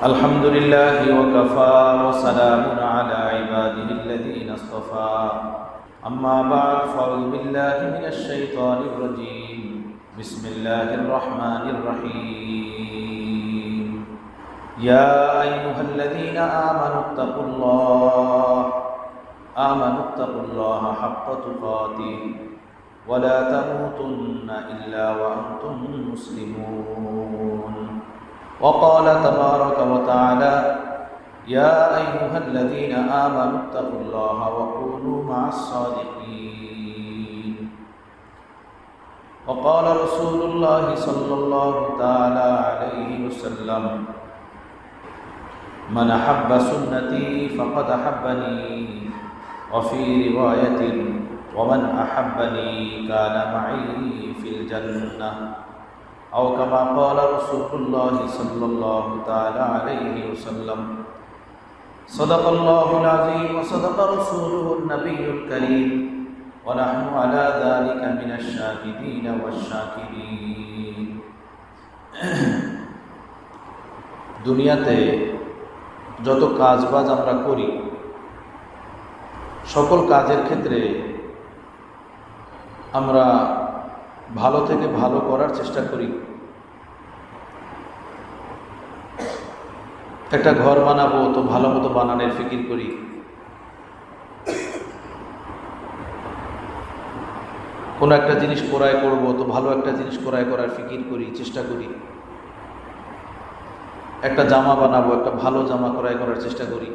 الحمد لله وكفى وسلام على عباده الذين اصطفى أما بعد فأعوذ بالله من الشيطان الرجيم بسم الله الرحمن الرحيم يا أيها الذين آمنوا اتقوا الله حق تقاته ولا تموتن إلا وأنتم مسلمون وقال تبارك وتعالى يا أيها الذين آمنوا اتقوا الله وكونوا مع الصادقين وقال رسول الله صلى الله تعالى عليه وسلم من أحب سنتي فقد أحبني وفي رواية ومن أحبني كان معي في الجنة أو كما قال رسول الله صلى الله تعالى عليه وسلم صدق الله العظيم وصدق رسوله النبي الكريم ونحن على ذلك من الشاهدين والشاكرين দুনিয়াতে যত কাজবাজ আমরা করি সকল কাজের ক্ষেত্রে আমরা ভালো থেকে ভালো করার চেষ্টা করি। একটা ঘর বানাবো তো ভালো মতো বানানোর ফিকির করি, কোনো একটা জিনিস ক্রয় করব তো ভালো একটা জিনিস ক্রয় করার ফিকির করি, চেষ্টা করি। একটা জামা বানাবো, একটা ভালো জামা ক্রয় করার চেষ্টা করি।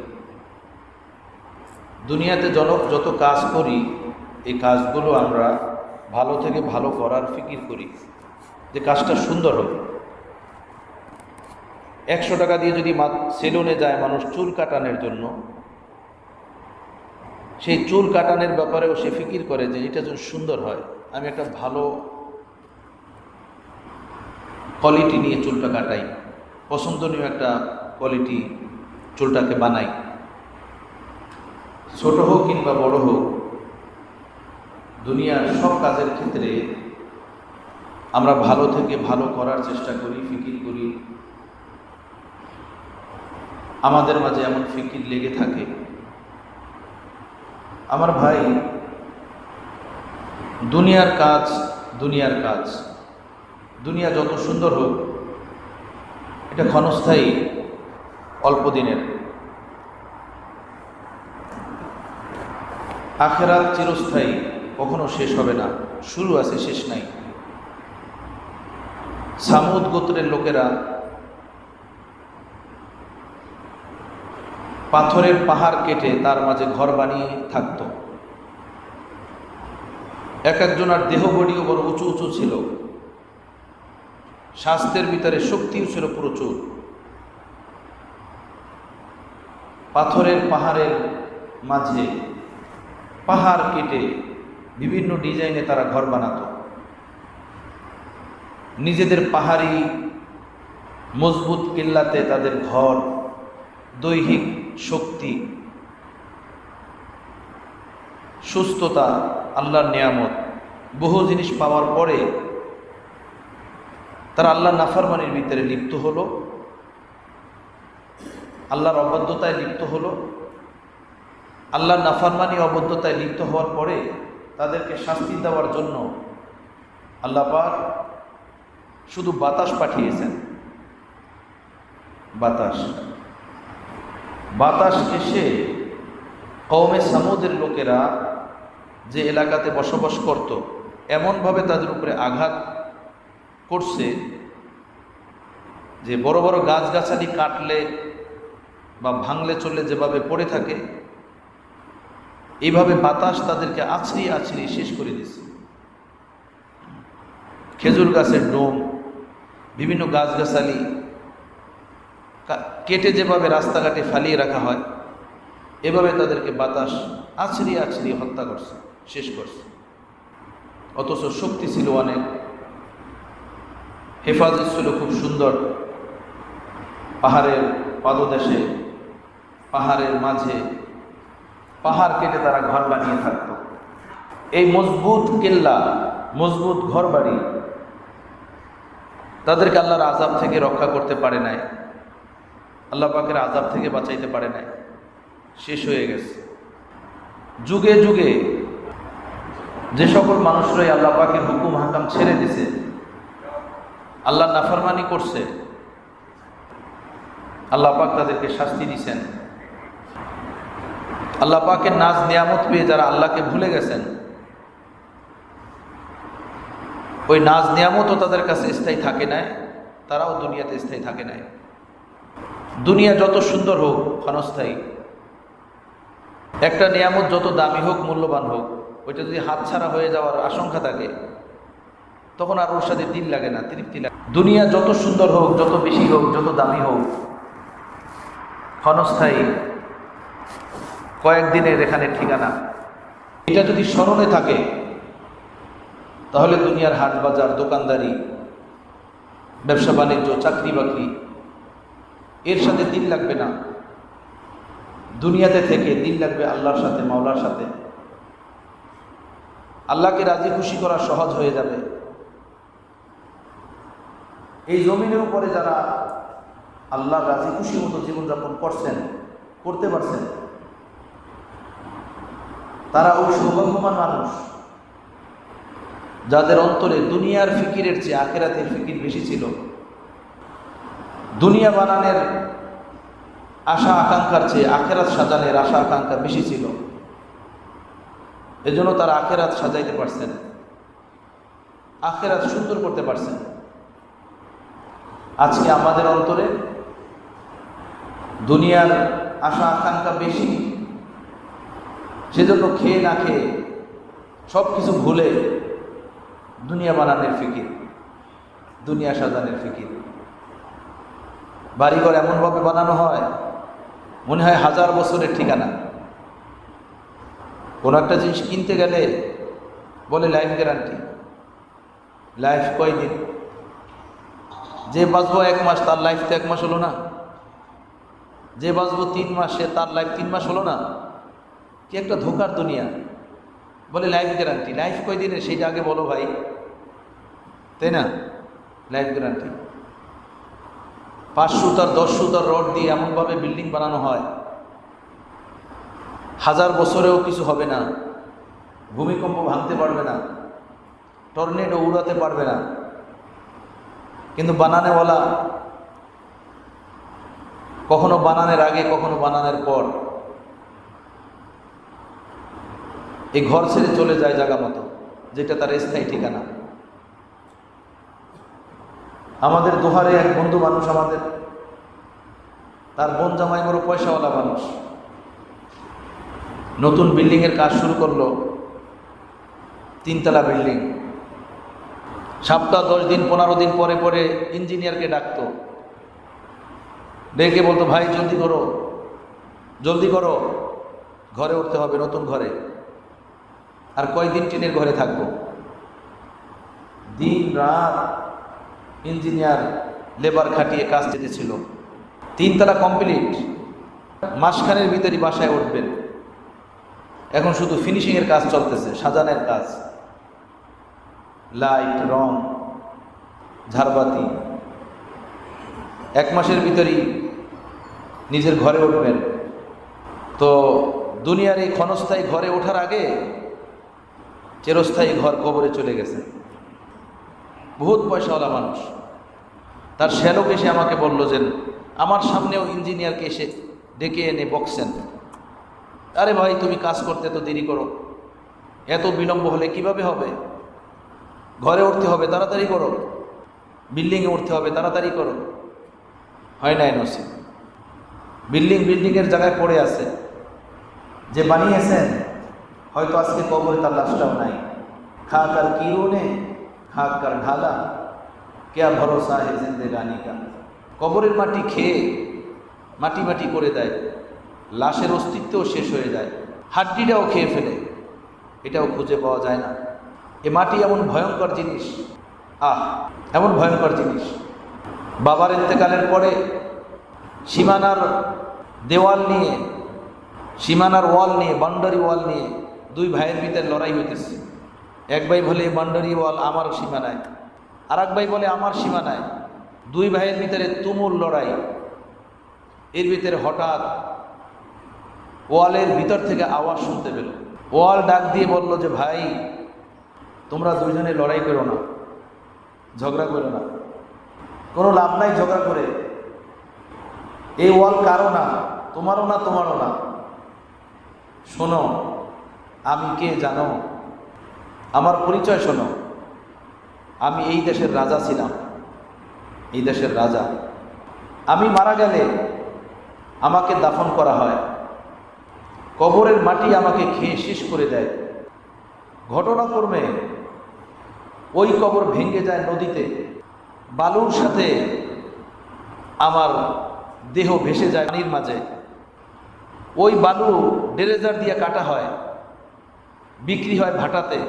দুনিয়াতে যত কাজ করি এই কাজগুলো আমরা ভালো থেকে ভালো করার ফিকির করি, যে কাজটা সুন্দর হবে। 100 টাকা দিয়ে যদি সেলুনে যায় মানুষ চুল কাটানোর জন্য, সেই চুল কাটানোর ব্যাপারেও সে ফিকির করে যে এটা যেন সুন্দর হয়, আমি একটা ভালো কোয়ালিটি নিয়ে চুলটা কাটাই, পছন্দনীয় একটা কোয়ালিটি চুলটাকে বানাই। ছোট হোক কিংবা বড় হোক, দুনিয়ার সব কাজের ক্ষেত্রে আমরা ভালো থেকে ভালো করার চেষ্টা করি, ফিকির করি। আমাদের মাঝে এমন ফিকির লেগে থাকে। আমার ভাই, দুনিয়ার কাজ, দুনিয়া যত সুন্দর হোক এটা ক্ষণস্থায়ী, অল্প দিনের। আখিরাত চিরস্থায়ী, কখনো শেষ হবে না, শুরু আছে শেষ নাই। সামুদ গোত্রের লোকেরা পাথরের পাহাড় কেটে তার মাঝে ঘর বানিয়ে থাকত। এক একজনের দেহ বডিও বড় উঁচু উঁচু ছিল, স্বাস্থ্যের ভিতরে শক্তিও ছিল প্রচুর। পাথরের পাহাড়ের মাঝে পাহাড় কেটে বিভিন্ন ডিজাইনে তারা ঘর বানাতো। নিজেদের পাহাড়ি মজবুত কিল্লাতে তাদের ঘর, দৈহিক শক্তি, সুস্থতা, আল্লাহর নিয়ামত, বহু জিনিস পাওয়ার পরে তারা আল্লাহর নাফরমানির ভিতরে লিপ্ত হলো, আল্লাহর অবাধ্যতায় লিপ্ত হলো। আল্লাহর নাফরমানি অবাধ্যতায় লিপ্ত হওয়ার পরে তাদেরকে শাস্তি দেওয়ার জন্য আল্লাহ পাক শুধু বাতাস পাঠিয়েছেন। বাতাস এসে কওমে সামুদের লোকেরা যে এলাকাতে বসবাস করত এমনভাবে তাদের উপরে আঘাত করছে যে বড় বড় গাছগাছালি কাটলে বা ভাঙলে চললে যেভাবে পড়ে থাকে, এইভাবে বাতাস তাদেরকে আছড়িয়ে আছড়িয়ে শেষ করে দিচ্ছে। খেজুর গাছের ডোম, বিভিন্ন গাছগাছালি কেটে যেভাবে রাস্তাঘাটে ফালিয়ে রাখা হয়, এভাবে তাদেরকে বাতাস আছড়িয়ে আছড়িয়ে হত্যা করছে, শেষ করছে। অথচ শক্তি ছিল অনেক, হেফাজত ছিল খুব সুন্দর। পাহাড়ের পাদদেশে, পাহাড়ের মাঝে পাহাড় কেটে তারা ঘর বানিয়ে থাকত। এই মজবুত কেল্লা, মজবুত ঘর বাড়ি তাদেরকে আল্লাহর আযাব থেকে রক্ষা করতে পারে নাই। আল্লাহ পাকের আযাব থেকে বাঁচাইতে পারে নাই, শেষ হয়ে গেছে। যুগে যুগে যে সকল মানুষরাই আল্লাহ পাকের হুকুম হাকাম ছেড়ে দিছে, আল্লাহ নাফরমানি করছে, আল্লাহ পাক তাদেরকে শাস্তি দিছেন। আল্লাহ পাকের নাজ নিয়ামত পেয়ে যারা আল্লাহকে ভুলে গেছেন, ওই নাজ নিয়ামতও তাদের কাছে স্থায়ী থাকে নাই, তারাও দুনিয়াতে স্থায়ী থাকে নাই। দুনিয়া যত সুন্দর হোক ক্ষণস্থায়ী, একটা নিয়ামত যত দামি হোক মূল্যবান হোক, ওইটা যদি হাতছাড়া হয়ে যাওয়ার আশঙ্কা থাকে তখন আর ওর সাথে দিল লাগে না, তৃপ্তি লাগে। দুনিয়া যত সুন্দর হোক, যত বেশি হোক, যত দামি হোক, ক্ষণস্থায়ী, কয়েকদিনের এখানে ঠিকানা। এটা যদি স্মরণে থাকে তাহলে দুনিয়ার হাট বাজার, দোকানদারি, ব্যবসা বাণিজ্য, চাকরি বাকরি, এর সাথে দিল লাগবে না। দুনিয়াতে থেকে দিল লাগবে আল্লাহর সাথে, মাওলার সাথে। আল্লাহকে রাজি খুশি করা সহজ হয়ে যাবে। এই জমিনের উপরে যারা আল্লাহর রাজি খুশি মতো জীবনযাপন করছেন, করতে পারছেন, তারা ওই সৌভাগ্যবান মানুষ যাদের অন্তরে দুনিয়ার ফিকিরের চেয়ে আখেরাতের ফিকির বেশি ছিল। দুনিয়া বানানোর আশা আকাঙ্ক্ষার চেয়ে আখেরাত সাজানোর আশা আকাঙ্ক্ষা বেশি ছিল। এজন্য তারা আখেরাত সাজাইতে পারছেন, আখেরাত সুন্দর করতে পারছেন। আজকে আমাদের অন্তরে দুনিয়ার আশা আকাঙ্ক্ষা বেশি, সেজন্য খেয়ে না খেয়ে সব কিছু ভুলে দুনিয়া বানানোর ফিকির, দুনিয়া সাজানোর ফিকির। বাড়িঘর এমনভাবে বানানো হয় মনে হয় 1000 বছরের ঠিকানা। কোনো একটা জিনিস কিনতে গেলে বলে লাইফ গ্যারান্টি। লাইফ কয়দিন? যে বাঁচবো 1 মাস, তার লাইফ তো 1 মাস হলো না। যে বাঁচবো 3 মাস, সে তার লাইফ 3 মাস হলো না। কি একটা ধোকার দুনিয়া। বলে লাইফ গ্যারান্টি। লাইফ কয়দিনের সেইটা আগে বলো ভাই, তাই না? Life guarantee. 5 সুতার 10 সুতার রড দিয়ে এমনভাবে বিল্ডিং বানানো হয় 1000 বছরেও কিছু হবে না, ভূমিকম্প ভাঙতে পারবে না, টর্নেডো উড়াতে পারবে না। কিন্তু বানানেওয়ালা কখনো বানানোর আগে, কখনো বানানোর পর এই ঘর ছেড়ে চলে যায় জায়গা মতো, যেটা তার স্থায়ী ঠিকানা। আমাদের দোহারে এক বন্ধু মানুষ, আমাদের তার বোন জামাই বড় পয়সাওয়ালা মানুষ, নতুন বিল্ডিংয়ের কাজ শুরু করলো, 3 তলা বিল্ডিং। সপ্তাহ 10 দিন 15 দিন পরে পরে ইঞ্জিনিয়ারকে ডাকতো, ডেকে বলতো ভাই জলদি করো, জলদি করো, ঘরে উঠতে হবে, নতুন ঘরে। আর কয়দিন টিনের ঘরে থাকবো? দিন রাত ইঞ্জিনিয়ার লেবার খাটিয়ে কাজ যেতেছিল। 3 তলা কমপ্লিট, মাসখানের ভিতরই বাসায় উঠবেন। এখন শুধু ফিনিশিংয়ের কাজ চলতেছে, সাজানোর কাজ, লাইট, রং, ঝাড়বাতি। 1 মাসের ভিতরই নিজের ঘরে উঠবেন। তো দুনিয়ার এই ক্ষণস্থায়ী ঘরে ওঠার আগে চিরস্থায়ী ঘর কবরে চলে গেছে। বহুত পয়সাওয়ালা মানুষ। তার শ্যালক এসে আমাকে বলল যে আমার সামনেও ইঞ্জিনিয়ারকে এসে ডেকে এনে বকছেন, আরে ভাই তুমি কাজ করতে তো দেরি করো, এত বিলম্ব হলে কিভাবে হবে? ঘরে উঠতে হবে, তাড়াতাড়ি করো, বিল্ডিংয়ে উঠতে হবে, তাড়াতাড়ি করো। হয় নাই নসিব। বিল্ডিংয়ের জায়গায় পড়ে আছে। যে বানিয়েছেন হয়তো আজকে কবরে তার লাশটাও নাই। খা কার কিরোনে খা কার ঢালা, কেয়া ভরসা হে জিন্দেগানি কা। কবরের মাটি খেয়ে মাটি মাটি করে দেয়, লাশের অস্তিত্বও শেষ হয়ে যায়, হাড্ডিটাও খেয়ে ফেলে, এটাও খুঁজে পাওয়া যায় না। এ মাটি এমন ভয়ঙ্কর জিনিস, এমন ভয়ঙ্কর জিনিস। বাবার ইন্তেকালের পরে সীমানার দেওয়াল নিয়ে, সীমানার ওয়াল নিয়ে, বাউন্ডারি ওয়াল নিয়ে 2 ভাইয়ের ভিতরে লড়াই হইতেছে। এক ভাই বলে বাউন্ডারি ওয়াল আমার সীমানায়, আর এক ভাই বলে আমার সীমানায়। 2 ভাইয়ের ভিতরে তুমুল লড়াই। এর ভিতরে হঠাৎ ওয়ালের ভিতর থেকে আওয়াজ শুনতে পেল। ওয়াল ডাক দিয়ে বলল যে, ভাই তোমরা দুইজনে লড়াই করো না, ঝগড়া করো না, কোনো লাভ নাই ঝগড়া করে। এই ওয়াল কারো না, তোমারও না, তোমারও না। শোনো আমি কে জানো? আমার পরিচয় শোনো। আমি এই দেশের রাজা ছিলাম, এই দেশের রাজা। আমি মারা গেলে আমাকে দাফন করা হয়, কবরের মাটি আমাকে খেয়ে শেষ করে দেয়। ঘটনাক্রমে ওই কবর ভেঙে যায় নদীতে, বালুর সাথে আমার দেহ ভেসে যায় পানির মাঝে। ওই বালু ডেরেজার দিয়ে কাটা হয়, বিক্রি হয় ভাটাতে।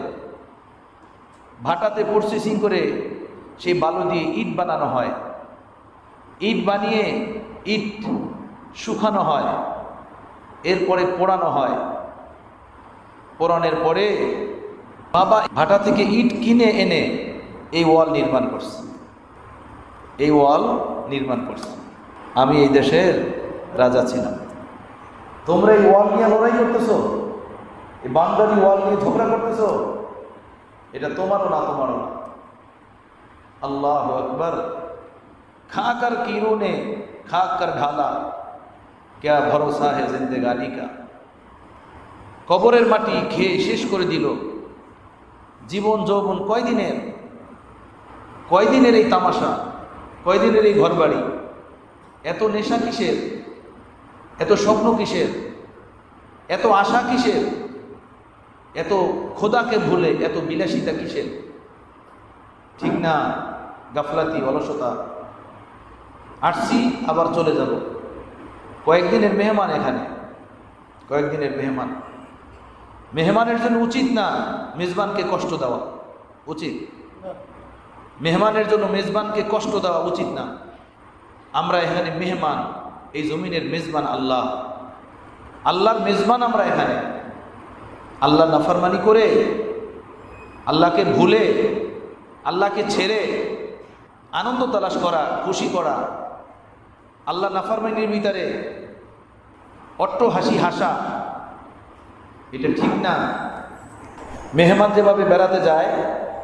ভাটাতে প্রসেসিং করে সেই বালু দিয়ে ইট বানানো হয়। ইট বানিয়ে ইট শুকানো হয়, এরপরে পোড়ানো হয়। পোড়ানোর পরে বাবা ভাটা থেকে ইট কিনে এনে এই ওয়াল নির্মাণ করছে, এই ওয়াল নির্মাণ করছে। আমি এই দেশের রাজা ছিলাম। তোমরা এই ওয়াল নিয়ে লড়াই করতেছো, এই বান্দারি ওয়াল নিয়ে ঝগড়া করতেছো, এটা তোমারও না, তোমারও না। আল্লাহু আকবার। খাकर कीरों ने खाकर ढाला, क्या भरोसा है जिंदगानी का। কবরের মাটি খেয়ে শেষ করে দিল। জীবন যৌবন কয়দিনের এই তামাশা, কয়দিনের এই ঘরবাড়ি। এত নেশা কিসের, এত স্বপ্ন কিসের, এত আশা কিসের, এত খোদাকে ভুলে এত বিলাসিতা কিসের? ঠিক না? গাফলাতি, অলসতা। আসছি আবার চলে যাব। কয়েকদিনের মেহমান এখানে, কয়েকদিনের মেহমান। মেহমানের জন্য উচিত না মেজবানকে কষ্ট দেওয়া, উচিত। মেহমানের জন্য মেজবানকে কষ্ট দেওয়া উচিত না। আমরা এখানে মেহমান, এই জমিনের মেজবান আল্লাহ, আল্লাহর মেজবান আমরা এখানে। আল্লাহ নাফরমানি করে, আল্লাহকে ভুলে, আল্লাহকে ছেড়ে আনন্দ তালাশ করা, খুশি করা, আল্লাহ নাফরমানির ভিতরে অট্ট হাসি হাসা, এটা ঠিক না। মেহমান যেভাবে বেড়াতে যায়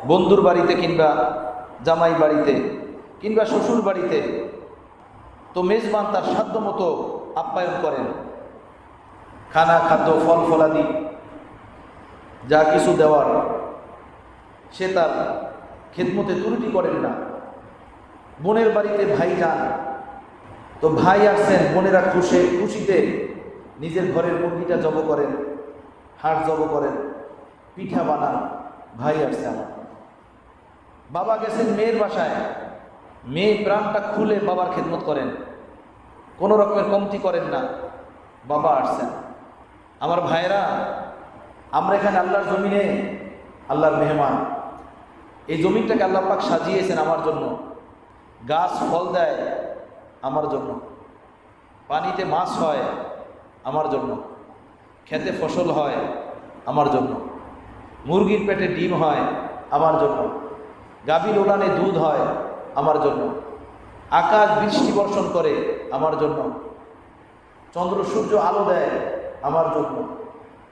বন্ধুর বাড়িতে কিংবা জামাই বাড়িতে কিংবা শ্বশুর বাড়িতে, তো মেজবান তার সাধ্য মতো আপ্যায়ন করেন। খানা, খাদ্য, ফল ফলাদি যা কিছু দেওয়ার, সে তার খেদমতে ত্রুটি করেন না। বোনের বাড়িতে ভাই যান, তো ভাই আসছেন, বোনেরা খুশিতে নিজের ঘরের মুরগিটা জব করেন, হাড় জব করেন, পিঠা বানান। ভাই আসছে আমার। বাবা গেছেন মেয়ের বাসায়, মেয়ে প্রাণটা খুলে বাবার খেদমত করেন, কোনো রকমের কমতি করেন না। বাবা আসছেন। আমার ভাইয়েরা, আমরা এখানে আল্লাহর জমিনে আল্লাহর মেহমান। এই জমিনটাকে আল্লাহ পাক সাজিয়েছেন আমার জন্য। গাছ ফল দেয় আমার জন্য, পানিতে মাছ হয় আমার জন্য, খেতে ফসল হয় আমার জন্য, মুরগির পেটে ডিম হয় আমার জন্য, গাভীর উলানে দুধ হয় আমার জন্য, আকাশ বৃষ্টি বর্ষণ করে আমার জন্য, চন্দ্র সূর্য আলো দেয় আমার জন্য,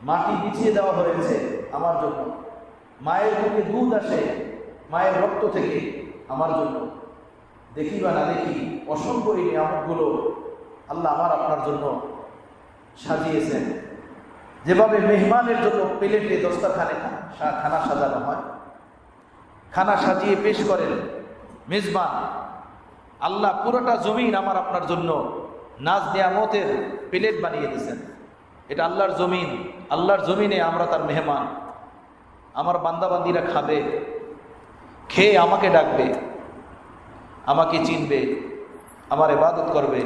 মাটি বিছিয়ে দেওয়া হয়েছে আমার জন্য, মায়ের মুখে দুধ আসে মায়ের রক্ত থেকে আমার জন্য। দেখি বা না দেখি অসংখ্য এই নিয়ামতগুলো আল্লাহ আমার আপনার জন্য সাজিয়েছেন। যেভাবে মেহমানের জন্য প্লেটে দস্তরখানে খানা সাজানো হয়, খানা সাজিয়ে পেশ করেন মেজবান, আল্লাহ পুরোটা জমিন আমার আপনার জন্য নাজ নিয়ামতের প্লেট বানিয়ে দিয়েছেন। এটা আল্লাহর জমিন, আল্লাহর জমিনে আমরা তার মেহমান। আমার বান্দাবান্দিরা খাবে, খেয়ে আমাকে ডাকবে, আমাকে চিনবে, আমার ইবাদত করবে,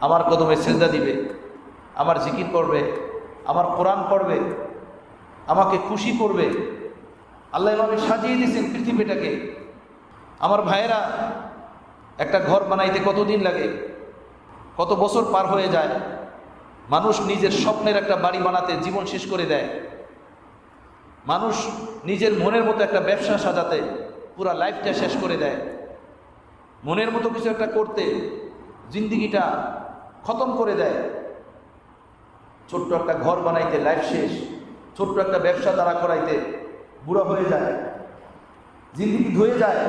আমার কদমে সিজদা দিবে, আমার জিকির করবে, আমার কোরআন পড়বে, আমাকে খুশি করবে। আল্লাহ এভাবে সাজিয়ে দিয়েছেন পৃথিবীটাকে। আমার ভাইয়েরা, একটা ঘর বানাইতে কতদিন লাগে, কত বছর পার হয়ে যায়। মানুষ নিজের স্বপ্নের একটা বাড়ি বানাতে জীবন শেষ করে দেয়। মানুষ নিজের মনের মতো একটা ব্যবসা সাজাতে পুরা লাইফটা শেষ করে দেয়। মনের মতো কিছু একটা করতে জিন্দিগিটা খতম করে দেয়। ছোট্ট একটা ঘর বানাইতে লাইফ শেষ, ছোট্ট একটা ব্যবসা দাঁড়া করাইতে বুড়া হয়ে যায়, জিন্দিগি ধুয়ে যায়।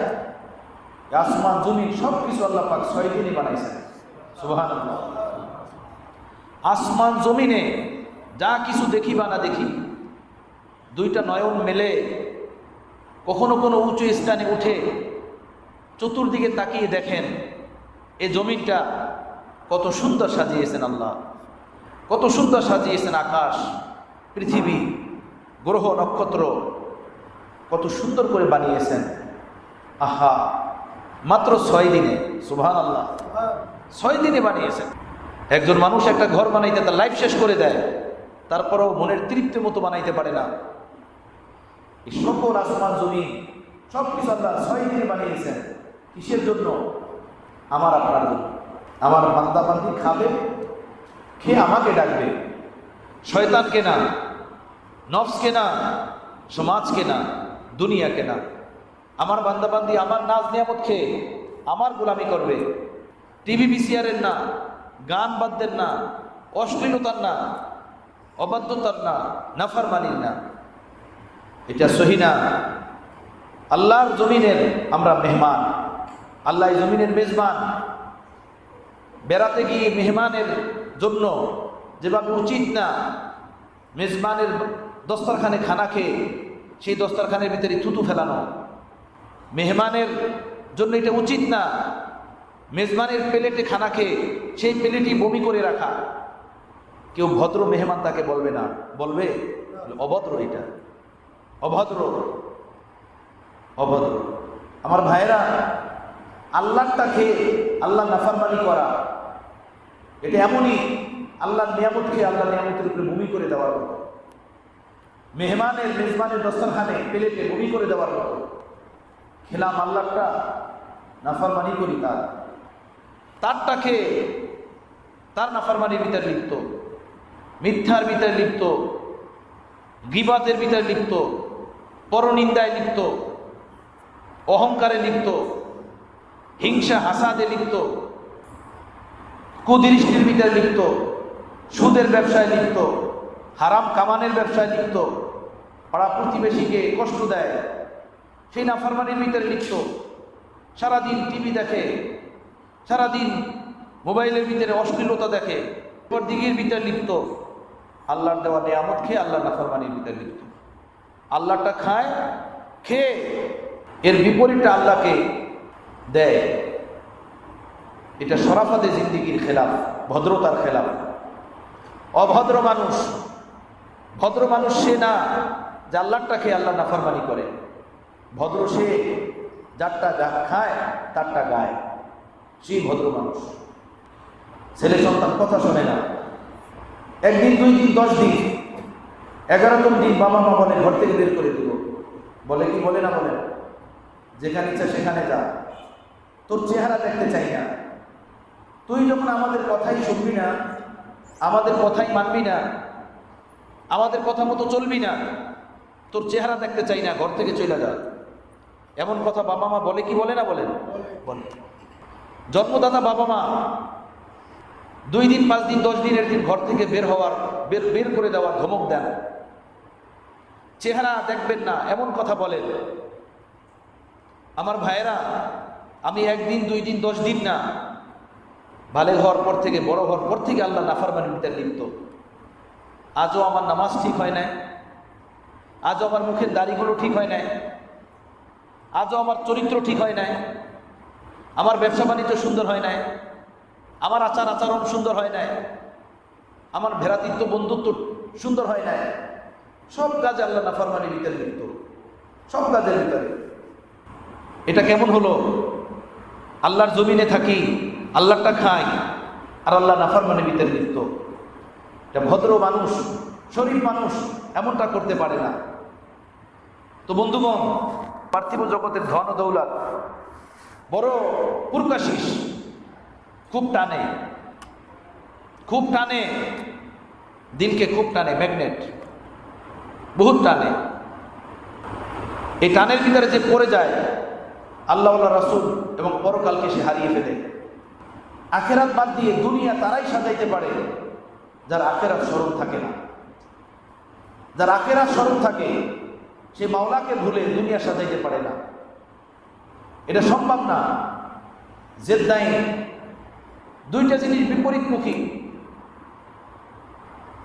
আসমান জমিন সব কিছু আল্লাহ পাক 6 দিনে বানাইছেন। সুবহানাল্লাহ। আসমান জমিনে যা কিছু দেখি বা না দেখি, দুইটা নয়ন মেলে কখনো কোনো উঁচু স্থানে উঠে চতুর্দিকে তাকিয়ে দেখেন এই জমিনটা কত সুন্দর সাজিয়েছেন আল্লাহ, কত সুন্দর সাজিয়েছেন আকাশ, পৃথিবী, গ্রহ নক্ষত্র, কত সুন্দর করে বানিয়েছেন। আহা, মাত্র 6 দিনে। সুবহানাল্লাহ, 6 দিনে বানিয়েছেন। একজন মানুষ একটা ঘর বানাইতে তার লাইফ শেষ করে দেয়, তারপরেও মনের তৃপ্তি মতো বানাইতে পারে না। এই সকল আসমান জমিন সব কিছু আল্লাহ 6 দিনে বানিয়েছেন। কিসের জন্য? আমার আপনার জন্য। আমার বান্দা বান্দি খাবে, খেয়ে আমাকে ডাকবে। শয়তানকে না, নফসকে না, সমাজকে না, দুনিয়াকে না। আমার বান্দা বান্দি আমার নাজ নিয়ামত খেয়ে আমার গোলামি করবে। টিভি বিসিআরের না, গান বাদ্যের না, অশ্লীলতার না, অবাধ্যতার না, নাফরমানির না। এটা সহি না। আল্লাহর জমিনের আমরা মেহমান, আল্লাহ জমিনের মেজবান। বেড়াতে গিয়ে মেহমানের জন্য যেভাবে উচিত না মেজবানের দস্তরখানে খানা খেয়ে সেই দস্তরখানের ভিতরে থুতু ফেলানো, মেহমানের জন্য এটা উচিত না মেজবানের প্লেটে খানা খেয়ে সেই প্লেটই বমি করে রাখা। কেউ ভদ্র মেহমান তাকে বলবে না, বলবে অভদ্র, এটা অভদ্র, অভদ্র। আমার ভাইয়েরা, আল্লাহটা খেয়ে আল্লাহ নাফরমানি করা, এটা এমনই আল্লাহর নিয়ামত খেয়ে আল্লাহর নিয়ামতের উপরে বমি করে দেওয়ার মতো, মেজবানের দস্তরখানে প্লেটে বমি করে দেওয়ার মতো। খেলাম আল্লাহটা, নাফরমানি করি তারটা খেয়ে তার নাফরমানির ভিতরে লিপ্ত, মিথ্যার ভিতরে লিপ্ত, গীবাতের ভিতরে লিপ্ত, পরনিন্দায় লিপ্ত, অহংকারে লিপ্ত, হিংসা হাসাদে লিপ্ত, কুদৃষ্টির ভিতরে লিপ্ত, সুদের ব্যবসায় লিপ্ত, হারাম কামানের ব্যবসায় লিপ্ত, পাড়া প্রতিবেশীকে কষ্ট দেয়, সেই নাফরমানির ভিতরে লিপ্ত। সারাদিন টিভি দেখে, সারাদিন মোবাইলের ভিতরে অশ্লীলতা দেখে, দিকের ভিতরে লিপ্ত। আল্লাহর দেওয়া নিয়ামত খেয়ে আল্লাহ নাফরমানির ভিতরে লিপ্ত। আল্লাহটা খায়, খেয়ে এর বিপরীতটা আল্লাহকে দেয়। এটা শরাফাতে জিন্দিগির খেলাফ, ভদ্রতার খেলাফ। অভদ্র মানুষ, ভদ্র মানুষ সে না যে আল্লাহটা খেয়ে আল্লাহ নাফরমানি করে। ভদ্র সে যারটা খায় তারটা গায়, সেই ভদ্র মানুষ। ছেলে সন্তান কথা শোনে না, 1 দিন 2 দিন 10 দিন 11তম দিন বাবা মা বলে ঘর থেকে বের করে দিব। বলে কি বলে না? বলে যেখানে ইচ্ছা সেখানে যা, তোর চেহারা দেখতে চাই না। তুই যখন আমাদের কথাই শুনবি না, আমাদের কথাই মানবি না, আমাদের কথা মতো চলবি না, তোর চেহারা দেখতে চাই না, ঘর থেকে চলে যা। এমন কথা বাবা মা বলে কি বলে না? বলে বলে। জন্মদাতা বাবা মা 2 দিন 5 দিন 10 দিনের দিন ঘর থেকে বের করে দেওয়ার ধমক দেন। চেহারা দেখবেন না, এমন কথা বলেন। আমার ভাইয়েরা, আমি 1 দিন 2 দিন 10 দিন না, বালেগ হওয়ার পর থেকে, বড় হওয়ার পর থেকে আল্লাহ নাফরমানির ভিতরে লিপ্ত। আজও আমার নামাজ ঠিক হয় নাই, আজও আমার মুখের দাড়িগুলো ঠিক হয় নাই, আজও আমার চরিত্র ঠিক হয় নাই, আমার ব্যবসা বাণিজ্য সুন্দর হয় নাই, আমার আচার আচরণ সুন্দর হয় নাই, আমার ভ্রাতৃত্ব বন্ধুত্ব সুন্দর হয় নাই। সব কাজে আল্লাহ নাফরমানির ভিতরে লিপ্ত, সব কাজের ভিতরে। এটা কেমন হলো? আল্লাহর জমিনে থাকি, আল্লাহটা খাই, আর আল্লাহ নাফরমানির ভিতরে লিপ্ত। এটা ভদ্র মানুষ, শরীফ মানুষ এমনটা করতে পারে না। তো বন্ধুগণ, পার্থিব জগতের ধন ও দৌলত বড় পুরকাশিস, খুব টানে, খুব টানে, দিলকে খুব টানে, ম্যাগনেট বহুত টানে। এই টানের ভিতরে যে পড়ে যায়, আল্লাহ রাসূল এবং পরকালকে সে হারিয়ে ফেলে। আখেরাত বাদ দিয়ে দুনিয়া তারাই সাজাইতে পারে যার আখেরাত স্মরণ থাকে না। যার আখেরাত স্মরণ থাকে সে মাওলাকে ভুলে দুনিয়া সাজাইতে পারে না। এটা সম্ভব না। জেদ্দাইন, দুইটা জিনিস বিপরীতমুখী,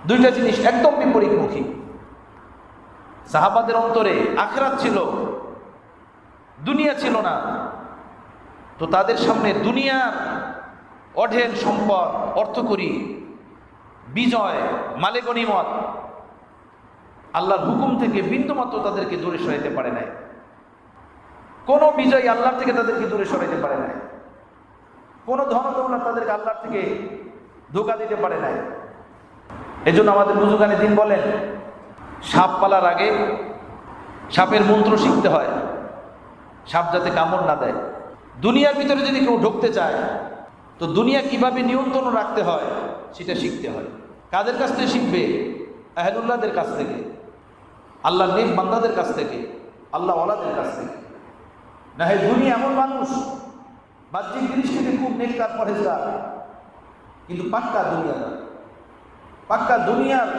দুইটা জিনিস একদম বিপরীতমুখী। সাহাবাদের অন্তরে আখেরাত ছিল, দুনিয়া ছিল না। তো তাদের সামনে দুনিয়ার অঢেল সম্পদ, অর্থকরী, বিজয়, মালে গনিমত, আল্লাহর হুকুম থেকে বিন্দুমাত্র তাদেরকে দূরে সরাইতে পারে নাই। কোনো বিজয় আল্লাহর থেকে তাদেরকে দূরে সরাইতে পারে নাই। কোনো ধন দৌলত তাদেরকে আল্লাহর থেকে ধোঁকা দিতে পারে নাই। এজন্য আমাদের বুজুর্গানে দিন বলেন, সাপ পালার আগে সাপের মন্ত্র শিখতে হয়, সাপ যাতে কামড় না দেয়। দুনিয়ার ভিতরে যদি কেউ ঢুকতে চায় তো দুনিয়া কিভাবে নিয়ন্ত্রণ রাখতে হয় সেটা শিখতে হয়। কাদের কাছ থেকে শিখবে? আহলুল্লাহদের কাছ থেকে, আল্লাহ নেক বান্দাদের কাছ থেকে, আল্লাহ ওয়ালাদের কাছ থেকে। না হয় দুনিয়া এমন মানুষ বাহ্যিক জিনিস থেকে খুব নেককার পরেজগার, কিন্তু পাক্কা দুনিয়াদার, পাক্কা দুনিয়ার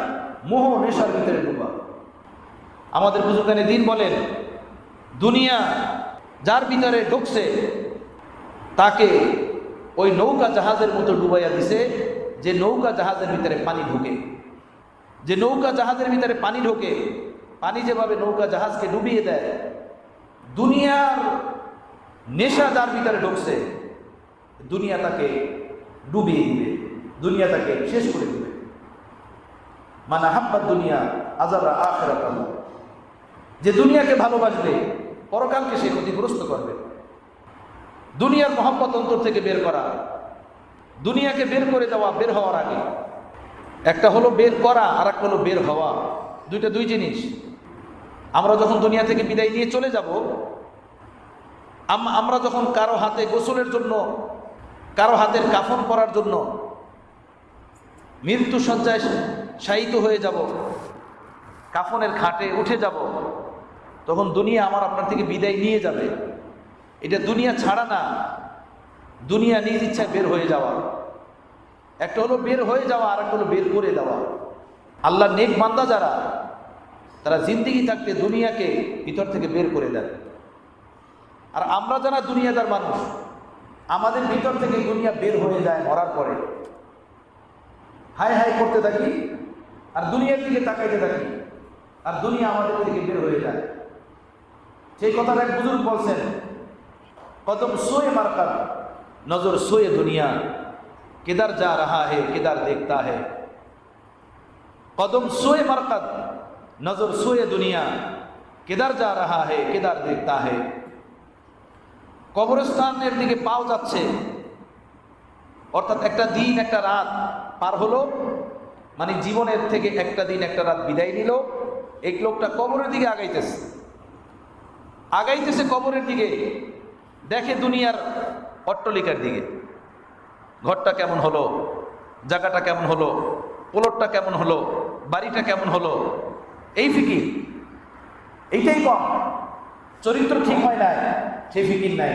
মোহ নেশার ভিতরে ডুবা। আমাদের বুজুর্গানে দিন বলেন, দুনিয়া যার ভিতরে ঢুকছে তাকে ওই নৌকা জাহাজের মতো ডুবাইয়া দিছে, যে নৌকা জাহাজের ভিতরে পানি ঢোকে। যে নৌকা জাহাজের ভিতরে পানি ঢোকে, পানি যেভাবে নৌকা জাহাজকে ডুবিয়ে দেয়, দুনিয়ার নেশা যার ভিতরে ঢুকছে দুনিয়া তাকে ডুবিয়ে দিবে, দুনিয়া তাকে শেষ করে দিবে। মানে হাব্বাত দুনিয়া আযারা আখিরাত, যে দুনিয়াকে ভালোবাসবে পরকালকে সে ক্ষতিগ্রস্ত করবে। দুনিয়ার মহব্বত অন্তর থেকে বের করা, দুনিয়াকে বের করে দেওয়া বের হওয়ার আগে। একটা হলো বের করা, আর একটা হলো বের হওয়া, দুইটা দুই জিনিস। আমরা যখন দুনিয়া থেকে বিদায় নিয়ে চলে যাব, আমরা যখন কারো হাতে গোসলের জন্য, কারো হাতের কাফন করার জন্য মৃত্যু শয্যায় শায়িত হয়ে যাব, কাফনের খাটে উঠে যাব, তখন দুনিয়া আমার আপনার থেকে বিদায় নিয়ে যাবে। এটা দুনিয়া ছাড়া না, দুনিয়া নিজ ইচ্ছায় বের হয়ে যাওয়া। একটা হলো বের হয়ে যাওয়া, আর একটা হলো বের করে দেওয়া। আল্লাহ নেক বান্দা যারা, তারা জিন্দেগি থাকতে দুনিয়াকে ভিতর থেকে বের করে দেন। আর আমরা যারা দুনিয়াদার মানুষ, আমাদের ভিতর থেকে দুনিয়া বের হয়ে যায় মরার পরে। হাই হাই করতে থাকি আর দুনিয়ার দিকে তাকাইতে থাকি, আর দুনিয়া আমাদের থেকে বের হয়ে যায়। সেই কথাটা এক বুজুর্গ বলছেন, কদম সোয়ে মারকাত নজর সোয়ে দুনিয়া, কিধার যা রাহা হে কিধার দেখতা হে। কদম সোয়ে মারকাত নজর সোয়ে দুনিয়া, কিধার যা রাহা হে কিধার দেখতা হে। কবরস্থানের দিকে পাও যাচ্ছে, অর্থাৎ একটা দিন একটা রাত পার হলো, মানে জীবনের থেকে একটা দিন একটা রাত বিদায় নিল। এই লোকটা কবরের দিকে আগাইতেছে, আগাইতেছে কবরের দিকে, দেখে দুনিয়ার অট্টালিকার দিকে। ঘরটা কেমন হলো, জায়গাটা কেমন হলো, প্লটটা কেমন হলো, বাড়িটা কেমন হলো, এই ফিকির। এইটাই কম। চরিত্র ঠিক হয় নাই, সেই ফিকির নাই।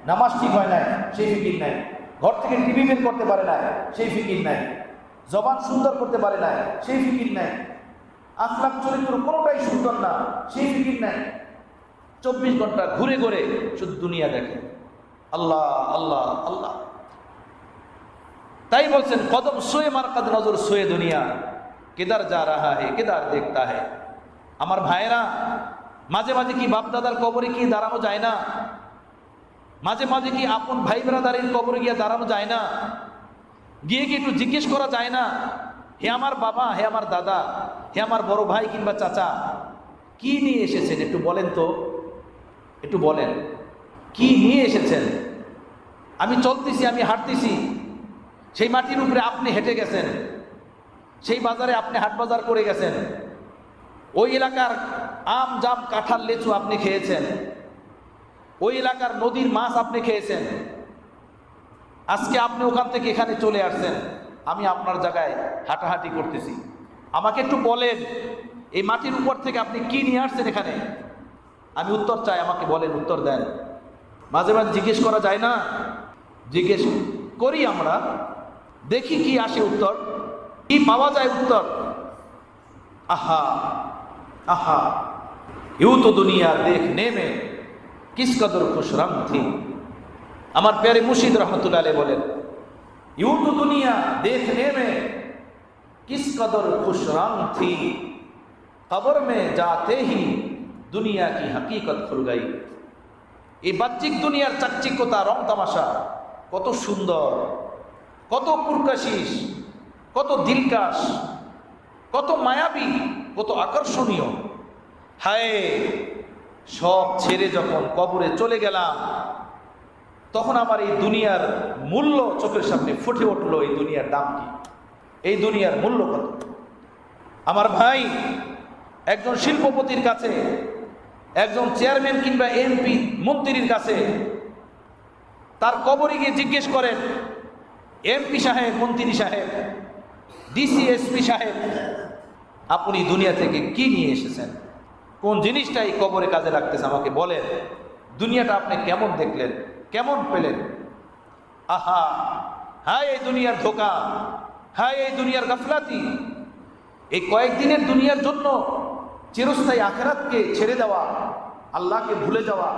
নামাজ ঠিক হয় নাই, সেই ফিকির নাই। ঘর থেকে টিভি বের করতে পারে না, সেই ফিকির নাই। জবান সুন্দর করতে পারে না, সেই ফিকির নাই। আখলাক চরিত্র কোনোটাই সুন্দর না, সেই ফিকির নাই। 24 ঘন্টা ঘুরে ঘুরে শুধু দুনিয়া দেখে, আল্লাহ আল্লাহ আল্লাহ। তাই বলছেন কদম সোয়ে মারকাদ নজর সোয়ে দুনিয়া, কেদার যা রাহা হে কেদার দেখতা হে। আমার ভাইয়েরা, মাঝে মাঝে কি বাপ দাদার কবরে কি দাঁড়ানো যায় না? মাঝে মাঝে কি আপন ভাই ব্রাদারের কবরে গিয়ে দাঁড়ানো যায় না? গিয়ে কি একটু জিজ্ঞেস করা যায় না, হে আমার বাবা, হে আমার দাদা, হে আমার বড় ভাই কিংবা চাচা, কি নিয়ে এসেছেন একটু বলেন তো, একটু বলেন কি নিয়ে এসেছেন? আমি চলতেছি, আমি হাঁটতেছি, সেই মাটির উপরে আপনি হেঁটে গেছেন, সেই বাজারে আপনি হাট বাজার করে গেছেন, ওই এলাকার আম জাম কাঁঠাল লেচু আপনি খেয়েছেন, ওই এলাকার নদীর মাছ আপনি খেয়েছেন। আজকে আপনি ওখান থেকে এখানে চলে আসছেন, আমি আপনার জায়গায় হাঁটাহাঁটি করতেছি। আমাকে একটু বলেন, এই মাটির উপর থেকে আপনি কি নিয়ে আসছেন এখানে? আমি উত্তর চাই, আমাকে বলেন, উত্তর দেন। মাঝে মাঝে জিজ্ঞেস করা যায় না? জিজ্ঞেস করি আমরা, দেখি কি আসে উত্তর, কি পাওয়া যায় উত্তর। আহা আহা, ইউ তো দুনিয়া দেখনে মে কিস কদর খুশরাম থি। আমার প্যারে মুর্শিদ রহমতুল্লাহ আলাইহি বলেন, ইউ তো দুনিয়া দেখনে মে किस कदर खुश रंग थी, कब्र में जाते ही दुनिया की हकीकत खुल गई। এই বাহ্যিক দুনিয়ার চাকচিক্যতা, রং তামাশা কত সুন্দর, কত পুরকাশিস, কত দিলকাশ, কত মায়াবী, কত আকর্ষণীয়। হায়, সব ছেড়ে যখন কবরে চলে গেলাম, তখন আমার এই দুনিয়ার মূল্য চোখের সামনে ফুটে উঠলো। এই দুনিয়ার দাম কি, এই দুনিয়ার মূল্য কত। আমার ভাই, একজন শিল্পপতির কাছে, একজন চেয়ারম্যান কিংবা এমপি মন্ত্রীর কাছে তার কবরে গিয়ে জিজ্ঞেস করেন, এমপি সাহেব, মন্ত্রী সাহেব, ডিসি, এসপি সাহেব, আপনি দুনিয়া থেকে কি নিয়ে এসেছেন? কোন জিনিসটা এই কবরে কাজে লাগতেছে আমাকে বলেন। দুনিয়াটা আপনি কেমন দেখলেন, কেমন পেলেন? আহা, হায় এই দুনিয়ার ধোঁকা, হায় এই দুনিয়ার গাফলাতি। এই কয়েকদিনের দুনিয়ার জন্য চিরস্থায়ী আখিরাতকে ছেড়ে দেওয়া, আল্লাহকে ভুলে যাওয়া,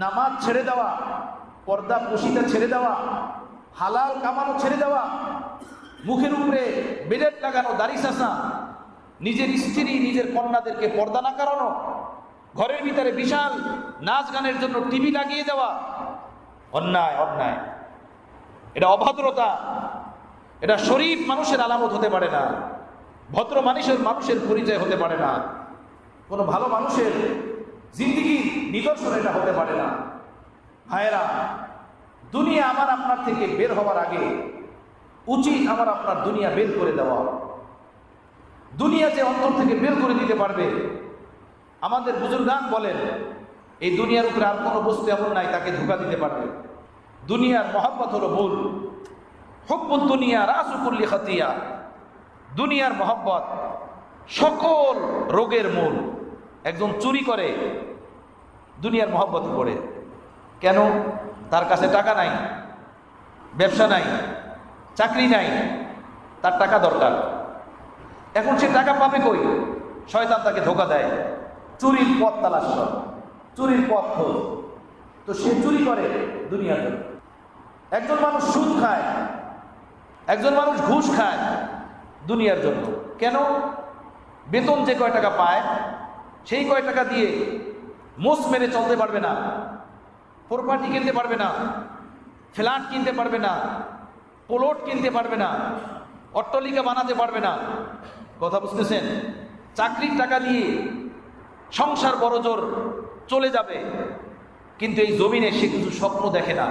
নামাজ ছেড়ে দেওয়া, পর্দা পুশিটা ছেড়ে দেওয়া, হালাল কামানো ছেড়ে দেওয়া, মুখের উপরে বেলেট লাগানো, দাড়ি চাষা, নিজের স্ত্রী, নিজের কন্যাদেরকে পর্দা না করানো, ঘরের ভিতরে বিশাল নাচ গানের জন্য টিভি লাগিয়ে দেওয়া, অন্যায়, অন্যায়। এটা অভদ্রতা, এটা শরীফ মানুষের আলামত হতে পারে না, ভদ্র মানুষের পরিচয় হতে পারে না, কোনো ভালো মানুষের জিন্দেগির নিদর্শন এটা হতে পারে না। ভাইয়েরা, দুনিয়া আমার আপনার থেকে বের হওয়ার আগে উচিত আমার আপনার দুনিয়া বের করে দেওয়া। দুনিয়া যে অন্তর থেকে বের করে দিতে পারবে, আমাদের বুজুর্গান বলেন, এই দুনিয়ার উপরে আর কোনো বস্তু এমন নাই তাকে ধোঁকা দিতে পারবে। দুনিয়ার মহব্বত হলো মূল। হুব্বুদ দুনিয়া রাসু কুল্লি খাতিয়া। দুনিয়ার মহব্বত সকল রোগের মূল। একজন চুরি করে দুনিয়ার মহব্বতে পড়ে। কেন? তার কাছে টাকা নাই, ব্যবসা নাই, চাকরি নাই, তার টাকা দরকার। এখন সে টাকা পাবে কই? শয়তান তাকে ধোঁকা দেয়, চুরির পথ তালাশ কর, চুরির পথ খোঁজ। তো সে চুরি করে দুনিয়ার জন্য। একজন মানুষ সুদ খায়, একজন মানুষ ঘুষ খায় দুনিয়ার জন্য। কেন? বেতন যে কয় টাকা পায় সেই কয় টাকা দিয়ে মোষ মেরে চলতে পারবে না, প্রপার্টি কিনতে পারবে না, ফ্ল্যাট কিনতে পারবে না, প্লট কিনতে পারবে না, অট্টালিকা বানাতে পারবে না। কথা বুঝতেছেন? চাকরির টাকা দিয়ে সংসার বড়জোর চলে যাবে, কিন্তু এই জমিনে সে কিছু স্বপ্ন দেখে না,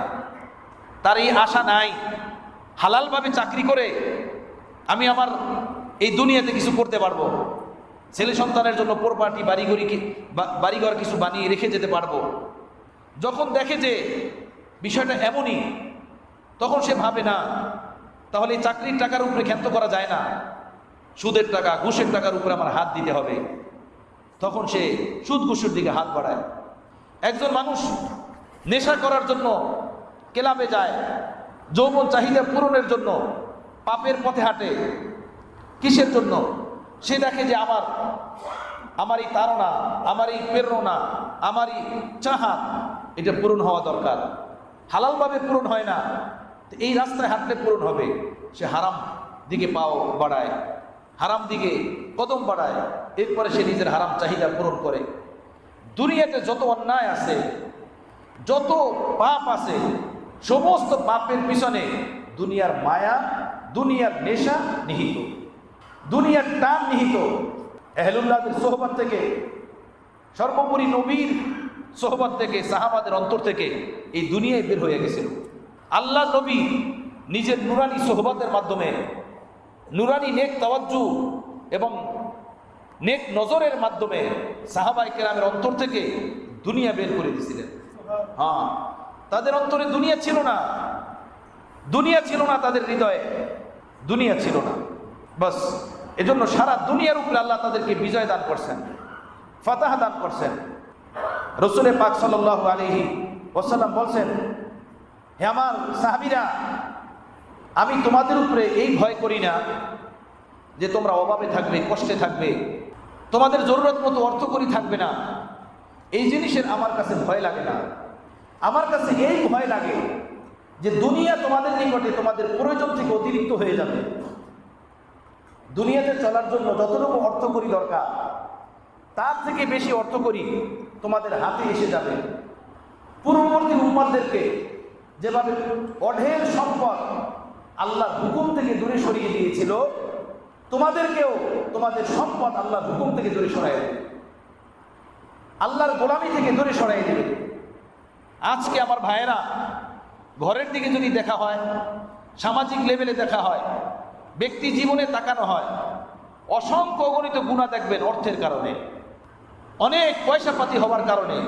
তার এই আশা নাই হালালভাবে চাকরি করে আমি আমার এই দুনিয়াতে কিছু করতে পারবো, ছেলে সন্তানের জন্য প্রপার্টি, বাড়িঘর কিছু বানিয়ে রেখে যেতে পারবো। যখন দেখে যে বিষয়টা এমনই, তখন সে ভাবে না তাহলে এই চাকরির টাকার উপরে ক্ষান্ত করা যায় না, সুদের টাকা, ঘুষের টাকার উপরে আমার হাত দিতে হবে। তখন সে সুদ ঘুষের দিকে হাত বাড়ায়। একজন মানুষ নেশা করার জন্য ক্লাবে যায়, যৌবন চাহিদা পূরণের জন্য পাপের পথে হাঁটে। কিসের জন্য? সে দেখে যে আমার এই তাড়না, আমার এই প্রেরণা, আমার এই চাহাত, এটা পূরণ হওয়া দরকার। হালালভাবে পূরণ হয় না, এই রাস্তায় হাঁটলে পূরণ হবে। সে হারাম দিকে পাও বাড়ায়, হারাম দিকে কদম বাড়ায়, এরপরে সে নিজের হারাম চাহিদা পূরণ করে। দুনিয়াতে যত অন্যায় আছে, যত পাপ আছে, সমস্ত পাপের পিছনে দুনিয়ার মায়া, দুনিয়ার নেশা নিহিত, দুনিয়ার টান নিহিত। আহলুল্লাহদের সোহবত থেকে, সর্বোপরি নবীর সোহবত থেকে, সাহাবাদের অন্তর থেকে এই দুনিয়ায় বের হয়ে গেছিল। আল্লাহ নবী নিজের নুরানি সোহবতের মাধ্যমে, নুরানি নেক তাওয়াজ্জু এবং নেক নজরের মাধ্যমে সাহাবায়ে কেরামের অন্তর থেকে দুনিয়া বের করে দিয়েছিলেন। হ্যাঁ, তাদের অন্তরে দুনিয়া ছিল না, দুনিয়া ছিল না, তাদের হৃদয়ে দুনিয়া ছিল না। বাস এজন্য সারা দুনিয়ার উপরে আল্লাহ তাদেরকে বিজয় দান করছেন, ফাতাহ দান করছেন। রাসূল পাক সাল্লাল্লাহু আলাইহি ওয়াসাল্লাম বলছেন, হে আমার সাহাবীরা, আমি তোমাদের উপরে এই ভয় করি না যে তোমরা অভাবে থাকবে, কষ্টে থাকবে, তোমাদের জরুরত মতো অর্থকরী থাকবে না। এই জিনিসের আমার কাছে ভয় লাগে না। আমার কাছে এই ভয় লাগে যে দুনিয়া তোমাদের নিকটে তোমাদের প্রয়োজন থেকে অতিরিক্ত হয়ে যাবে। দুনিয়াতে চলার জন্য যতটুকু অর্থকরী দরকার তার থেকে বেশি অর্থকরী তোমাদের হাতে এসে যাবে। পূর্ববর্তী উম্মতদেরকে যেভাবে অঢেল সম্পদ আল্লাহর হুকুম থেকে দূরে সরিয়ে দিয়েছিল, তোমাদেরকেও তোমাদের সম্পদ আল্লাহর হুকুম থেকে দূরে সরাই দেবে, আল্লাহর গোলামি থেকে দূরে সরাই দেবে। আজকে আমার ভাইয়েরা, ঘরের দিকে যদি দেখা হয়, সামাজিক লেভেলে দেখা হয়, ব্যক্তি জীবনে তাকানো হয়, অসংখ্য অগণিত গুনাহ দেখবেন অর্থের কারণে, অনেক পয়সাপাতি হওয়ার কারণে,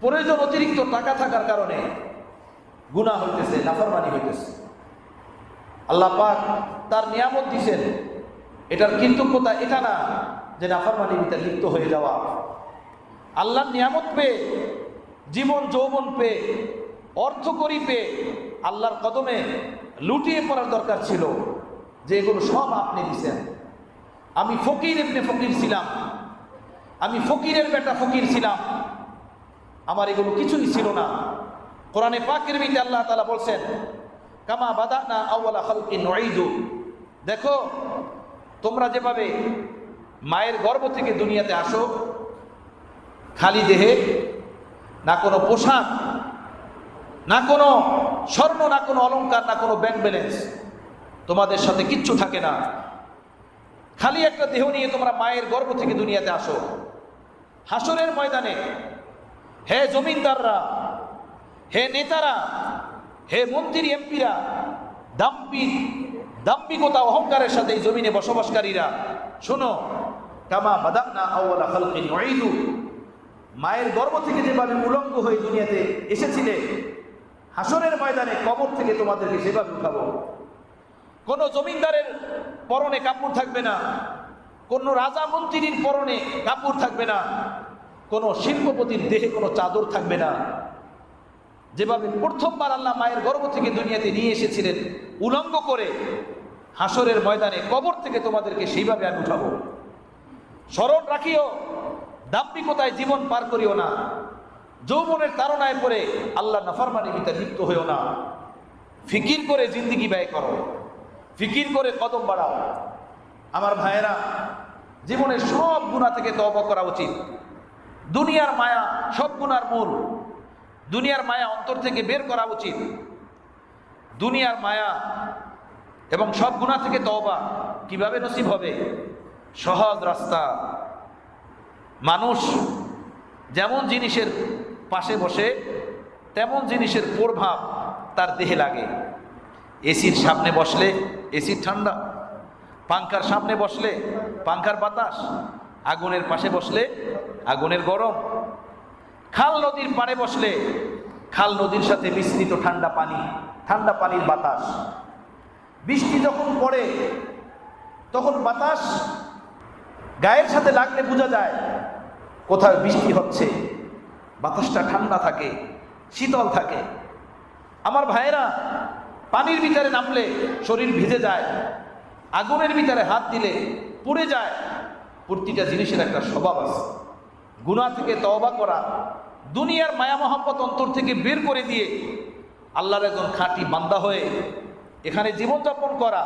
প্রয়োজন অতিরিক্ত টাকা থাকার কারণে গুনাহ হইতেছে, নাফরমানি হইতেছে। আল্লাহ পাক তার নিয়ামত দিয়েছেন, এটার কৃতজ্ঞতা এটা না যে নাফরমানির ভিতরে লিপ্ত হয়ে যাওয়া। আল্লাহর নিয়ামত পেয়ে, জীবন যৌবন পেয়ে, অর্থকরী পেয়ে আল্লাহর কদমে লুটিয়ে পড়ার দরকার ছিল যে এগুলো সব আপনি দিয়েছেন। আমি ফকির ইবনে ফকির ছিলাম, আমি ফকিরের বেটা ফকির ছিলাম, আমার এগুলো কিছুই ছিল না। কোরআনে পাকের ভিতরে আল্লাহ তাআলা বলছেন, কামা বাদানা আউয়ালা খালকিন নুঈদু, দেখো তোমরা যেভাবে মায়ের গর্ভ থেকে দুনিয়াতে আসো, খালি দেহে, না কোনো পোশাক, না কোনো স্বর্ণ, না কোনো অলংকার, না কোনো ব্যাংক ব্যালেন্স, তোমাদের সাথে কিচ্ছু থাকে না, খালি একটা দেহ নিয়ে তোমরা মায়ের গর্ভ থেকে দুনিয়াতে আসো। হাসরের ময়দানে হে জমিনদাররা, হে নেতারা, হে মন্ত্রী এমপিরা, দাম্ভিকতা অহংকারের সাথে এই জমিনে বসবাসকারীরা, শোনো, কামা বাদানা আউয়ালা খালকিন নুঈদু, মায়ের গর্ভ থেকে যেভাবে উলঙ্গ হয়ে দুনিয়াতে এসেছিলে, হাসরের ময়দানে কবর থেকে তোমাদেরকে সেভাবে উঠাবো। কোনো জমিনদারের পরনে কাপড় থাকবে না, কোনো রাজা মন্ত্রীর পরনে কাপড় থাকবে না, কোনো শিল্পপতির দেহে কোনো চাদর থাকবে না। যেভাবে প্রথমবার আল্লাহ মায়ের গর্ভ থেকে দুনিয়াতে নিয়ে এসেছিলেন উলঙ্গ করে, হাসরের ময়দানে কবর থেকে তোমাদেরকে সেইভাবে আমি উঠাবো। স্মরণ রাখিও, দাম্ভিকতায় জীবন পার করিও না, যৌবনের তাড়নায় পড়ে আল্লাহ নাফরমানির ভিতরে লিপ্ত হইও না। ফিকির করে জিন্দিগি ব্যয় করো, ফিকির করে কদম বাড়াও। আমার ভাইয়েরা, জীবনের সব গুনাহ থেকে তওবা করা উচিত। দুনিয়ার মায়া সব গুনার মূল, দুনিয়ার মায়া অন্তর থেকে বের করা উচিত। দুনিয়ার মায়া এবং সব গুনাহ থেকে তওবা কিভাবে নসিব হবে? সহজ রাস্তা। মানুষ যেমন জিনিসের পাশে বসে তেমন জিনিসের প্রভাব তার দেহে লাগে। এসির সামনে বসলে এসির ঠান্ডা, পাংখার সামনে বসলে পাংখার বাতাস, আগুনের পাশে বসলে আগুনের গরম, খাল নদীর পাড়ে বসলে খাল নদীর সাথে মিশ্রিত ঠান্ডা পানি, ঠান্ডা পানির বাতাস। বৃষ্টি যখন পড়ে তখন বাতাস গায়ের সাথে লাগলে বোঝা যায় কোথাও বৃষ্টি হচ্ছে, বাতাসটা ঠান্ডা থাকে, শীতল থাকে। আমার ভাইয়েরা, পানির ভিতরে নামলে শরীর ভিজে যায়, আগুনের ভিতরে হাত দিলে পুড়ে যায়। প্রতিটা জিনিসের একটা স্বভাব আছে। গুনাহ থেকে তওবা করা, দুনিয়ার মায়া মহব্বত অন্তর থেকে বের করে দিয়ে আল্লাহর একজন খাঁটি বান্দা হয়ে এখানে জীবনযাপন করা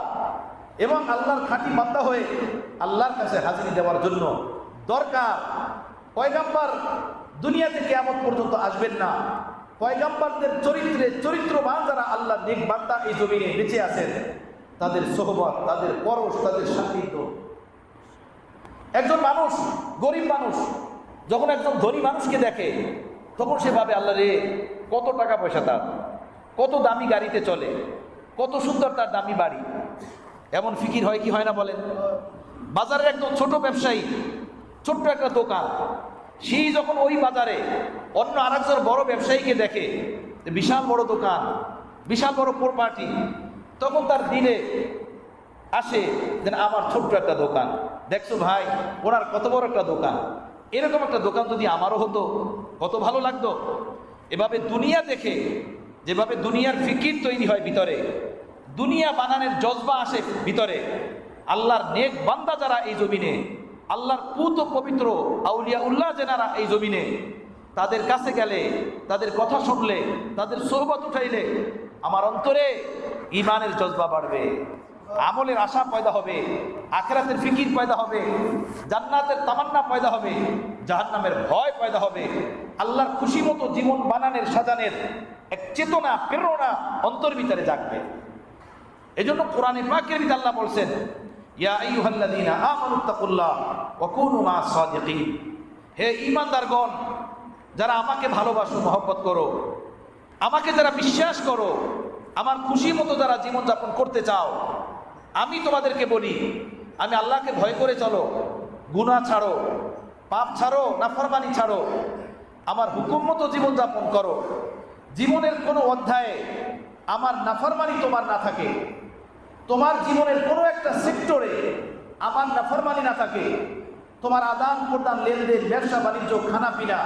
এবং আল্লাহর খাঁটি বান্দা হয়ে আল্লাহর কাছে হাজিরি দেওয়ার জন্য দরকার। পয়গাম্বর দুনিয়াতে কিয়ামত পর্যন্ত আসবেন না, পয়গাম্বরদের চরিত্রে চরিত্রবান যারা আল্লাহ নেক বান্দা এই জমিনে বেঁচে আছেন, তাদের সোহবত, তাদের পরশ, তাদের সান্নিধ্য। একজন মানুষ, গরিব মানুষ যখন একজন ধনী মানুষকে দেখে তখন সে ভাবে, আল্লাহ রে, কত টাকা পয়সা তার, কত দামি গাড়িতে চলে, কত সুন্দর তার দামি বাড়ি। এমন ফিকির হয় কি হয় না বলেন? বাজারের একজন ছোট ব্যবসায়ী, ছোট্ট একটা দোকান, সেই যখন ওই বাজারে অন্য আরেকজন বড় ব্যবসায়ীকে দেখে বিশাল বড় দোকান, বিশাল বড় প্রপার্টি, তখন তার দিলে আসে যে আমার ছোট্ট একটা দোকান, দেখছো ভাই ওনার কত বড় একটা দোকান, এরকম একটা দোকান যদি আমারও হতো কত ভালো লাগতো। এভাবে দুনিয়া দেখে, যেভাবে দুনিয়ার ফিকির তৈরি হয় ভিতরে, দুনিয়া বানানোর জজবা আসে ভিতরে। আল্লাহর নেক বান্দা যারা এই জমিনে, আল্লাহর পুত পবিত্র আউলিয়া উল্লাহ যেনারা এই জমিনে, তাদের কাছে গেলে, তাদের কথা শুনলে, তাদের সোহবত উঠাইলে আমার অন্তরে ঈমানের জজবা বাড়বে, আমলের আশা পয়দা হবে, আখিরাতের ফিকির পয়দা হবে, জান্নাতের তামান্না পয়দা হবে, জাহান্নামের ভয় পয়দা হবে, আল্লাহর খুশি মতো জীবন বানানোর সাজানের এক চেতনা প্রেরণা অন্তর ভিতরে জাগবে। এজন্য কোরআনে পাকের ভিতরে আল্লাহ বলছেন, ইয়া আইয়ুহাল্লাযীনা আমানুত্তাকুল্লাহ ওয়া কুনু মা'আস সাদিকিন, হে ঈমানদারগণ, যারা আমাকে ভালোবাসো, মহব্বত করো, আমাকে যারা বিশ্বাস করো, আমার খুশি মতো যারা জীবনযাপন করতে চাও, আমি তোমাদেরকে বলি, আমি আল্লাহকে ভয় করে চলো, গুনাহ ছাড়ো, পাপ ছাড়ো, নাফরমানি ছাড়ো, আমার হুকুম মতো জীবনযাপন করো। জীবনের কোনো অধ্যায়ে আমার নাফরমানি তোমার না থাকে, তোমার জীবনের কোনো একটা সেক্টরে আমার নাফরমানি না থাকে, তোমার আদান প্রদান, লেনদেন, ব্যবসা বাণিজ্য, খানা পিনা,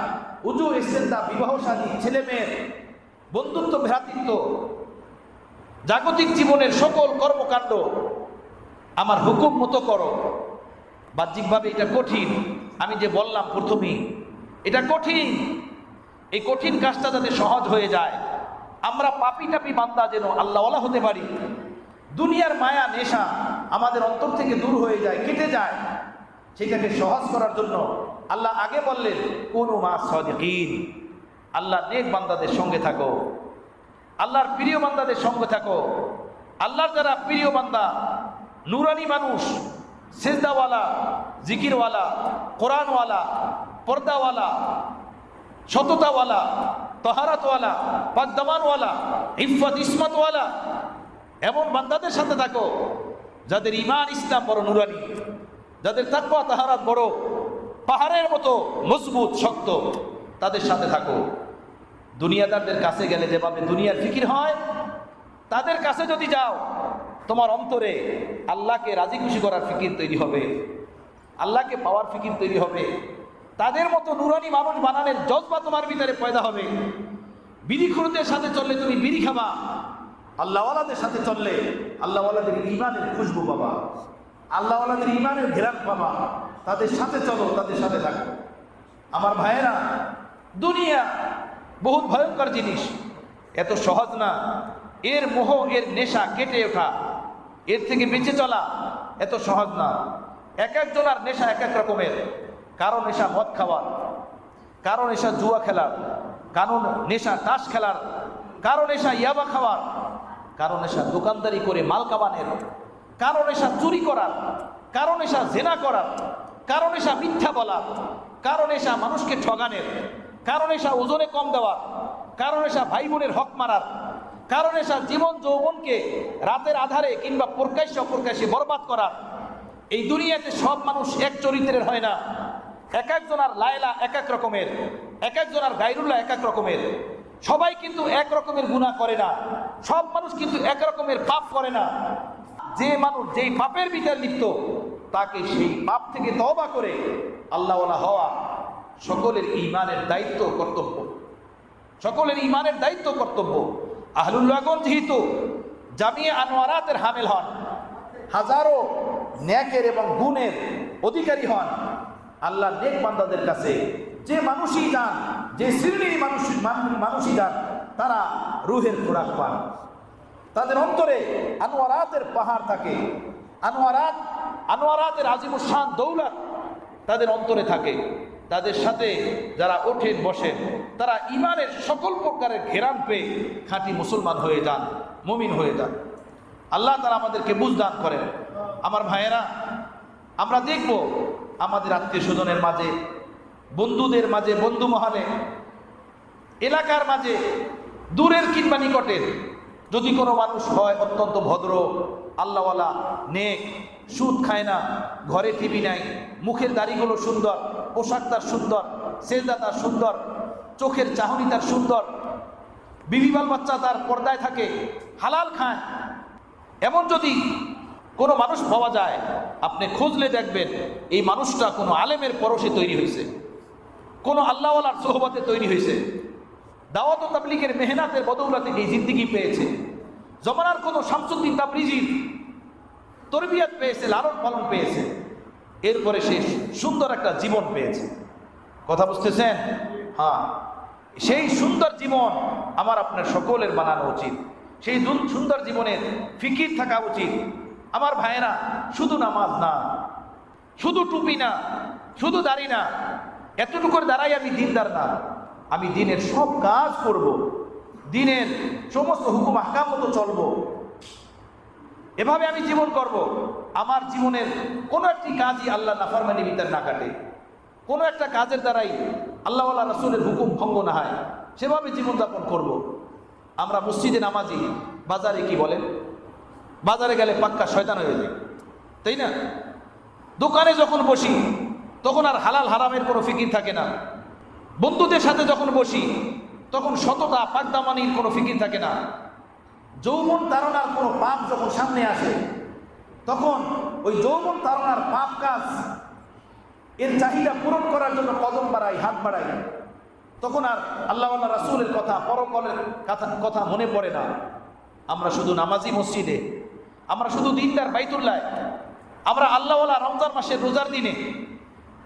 উজু ইস্তেনজা, বিবাহ শাদী, ছেলে মেয়ের বন্ধুত্ব, ভ্রাতৃত্ব, জাগতিক জীবনের সকল কর্মকাণ্ড আমার হুকুম মতো করো। বাহ্যিকভাবে এটা কঠিন, আমি যে বললাম প্রথমেই, এটা কঠিন। এই কঠিন কাজটা যাতে সহজ হয়ে যায়, আমরা পাপি টাপি বান্দা যেন আল্লাহওয়ালা হতে পারি, দুনিয়ার মায়া নেশা আমাদের অন্তর থেকে দূর হয়ে যায়, কেটে যায়, সেটাকে সহজ করার জন্য আল্লাহ আগে বললেন, কুনু মা'আস সাদিকিন, আল্লাহ নেক বান্দাদের সঙ্গে থাকো, আল্লাহর প্রিয় বান্দাদের সঙ্গে থাকো। আল্লাহর যারা প্রিয় বান্দা, নুরানি মানুষ, সেজদাওয়ালা, জিকিরওয়ালা, কোরআনওয়ালা, পর্দাওয়ালা, সততাওয়ালা, তহারাতওয়ালা, পাকদামানওয়ালা, ইফফত ইসমাতওয়ালা, এমন বান্দাদের সাথে থাকো যাদের ঈমান ইসলাম বড় নুরানি, যাদের তাকওয়া তাহারাত বড় পাহাড়ের মতো মজবুত শক্ত, তাদের সাথে থাকো। দুনিয়াদারদের কাছে গেলে যেভাবে দুনিয়ার ফিকির হয়, তাদের কাছে যদি যাও, তোমার অন্তরে আল্লাহকে রাজি খুশি করার ফিকির তৈরি হবে, আল্লাহকে পাওয়ার ফিকির তৈরি হবে, তাদের মতো নুরানি মানুষ বানানোর জজবা তোমার ভিতরে পয়দা হবে। বিড়িখোরদের সাথে চললে তুমি বিড়ি খাবা, আল্লাহওয়ালাদের সাথে চললে আল্লাহওয়ালাদের ঈমানের খুশবু পাবা, আল্লাহওয়ালাদের ঈমানের ঘেরান পাবা। তাদের সাথে চলো, তাদের সাথে থাকো। আমার ভাইয়েরা, দুনিয়া বহুত ভয়ঙ্কর জিনিস, এত সহজ না। এর মোহ, এর নেশা কেটে ওঠা, এর থেকে বেঁচে চলা এত সহজ না। এক একজনের নেশা এক এক রকমের। কারো নেশা মদ খাওয়ার, কারো নেশা জুয়া খেলার, কারো নেশা তাস খেলার, কারো নেশা ইয়াবা খাওয়ার, কারো নেশা দোকানদারি করে মাল কামানের, কারো নেশা চুরি করার, কারো নেশা জেনা করার, কারো নেশা মিথ্যা বলার, কারো নেশা মানুষকে ঠগানের, কারো নেশা ওজনে কম দেওয়ার, কারো নেশা ভাই বোনের হক মারার, কারো নেশা জীবন যৌবনকে রাতের আধারে কিংবা প্রকাশ্যে অপ্রকাশ্যে বরবাদ করার। এই দুনিয়াতে সব মানুষ এক চরিত্রের হয় না। এক একজনের লায়লা এক এক রকমের, এক একজনের গায়রুল্লাহ এক এক রকমের। সবাই কিন্তু এক রকমের গুনাহ করে না, সব মানুষ কিন্তু এক রকমের পাপ করে না। যে মানুষ যেই পাপের ভিতরে লিপ্ত, তাকে সেই পাপ থেকে তওবা করে আল্লাহওয়ালা হওয়া সকলের ঈমানের দায়িত্ব, কর্তব্য। সকলের ঈমানের দায়িত্ব, কর্তব্য। আহলুল্লাহগণ যেহেতু জামিয়া আনোয়ারাতের হামেল হন, হাজারো ন্যাকের এবং গুণের অধিকারী হন, আল্লাহ নেক বান্দাদের কাছে যে মানুষই যান, যে শ্রেণীর মানুষই যান, তারা রুহের খোরাক পান। তাদের অন্তরে আনোয়ারাতের পাহাড় থাকে, আনোয়ারাতের আজিমুস শান দৌলত তাদের অন্তরে থাকে। তাদের সাথে যারা ওঠেন বসেন, তারা ঈমানের সকল প্রকারের ঘেরান পেয়ে খাঁটি মুসলমান হয়ে যান, মুমিন হয়ে যান। আল্লাহ তাআলা আমাদেরকে বুঝ দান করেন। আমার ভাইয়েরা, আমরা দেখব আমাদের আত্মীয় স্বজনের মাঝে, বন্ধুদের মাঝে, বন্ধু মহলে, এলাকার মাঝে, দূরের কিংবা নিকটের, যদি কোনো মানুষ হয় অত্যন্ত ভদ্র, আল্লাহওয়ালা, নেক, সুদ খায় না, ঘরে টিভি নাই, মুখের দাড়িগুলো সুন্দর, পোশাক তার সুন্দর, সেজদা তার সুন্দর, চোখের চাহনি তার সুন্দর, বিবি বাল বাচ্চা তার পর্দায় থাকে, হালাল খায়, এমন যদি কোনো মানুষ পাওয়া যায়, আপনি খুঁজলে দেখবেন এই মানুষটা কোনো আলেমের পরশে তৈরি হয়েছে, কোনো আল্লাহওয়ালার সোহবতে তৈরি হয়েছে, দাওয়াত ও তাবলীগের মেহনতের বদৌলতে এই জিন্দেগি পেয়েছে। জমানার কোনো শামসুদ্দিন তাবরিজি তরবিয়ত পেয়েছে, লালন পালন পেয়েছে, এরপরে সে সুন্দর একটা জীবন পেয়েছে। কথা বুঝতেছেন? হ্যাঁ, সেই সুন্দর জীবন আমার আপনার সকলের বানানো উচিত। সেই সুন্দর জীবনের ফিকির থাকা উচিত। আমার ভাইয়েরা, শুধু নামাজ না, শুধু টুপি না, শুধু দাড়ি না, এতটুকুর দ্বারাই আমি দিনদার না। আমি দিনের সব কাজ করব, দিনের সমস্ত হুকুম আহকাম মতো চলবো, এভাবে আমি জীবন করব। আমার জীবনের কোনো একটি কাজই আল্লাহ নাফরমানি ভিতর না কাটে, কোনো একটা কাজের দ্বারাই আল্লাহ ওয়ালা রাসূলের হুকুম ভঙ্গ না হয়, সেভাবে জীবনযাপন করব। আমরা মসজিদে নামাজি, বাজারে কি বলেন? বাজারে গেলে পাক্কা শয়তান হয়ে যায়, তাই না? দোকানে যখন বসি তখন আর হালাল হারামের কোনো ফিকির থাকে না। বন্ধুদের সাথে যখন বসি তখন সততা পাকদামানির কোনো ফিকির থাকে না। যৌবন তাড়নার কোনো পাপ যখন সামনে আসে তখন ওই যৌবন তাড়নার পাপ কাজ এর চাহিদা পূরণ করার জন্য কদম বাড়াই, হাত বাড়াই, তখন আর আল্লাহ ওয়ালা রাসূলের কথা, পরকালের কথা মনে পড়ে না। আমরা শুধু নামাজি মসজিদে, আমরা শুধু দিনদার বাইতুল্লাহ, আমরা আল্লাহ ওয়ালা রমজান মাসের রোজার দিনে,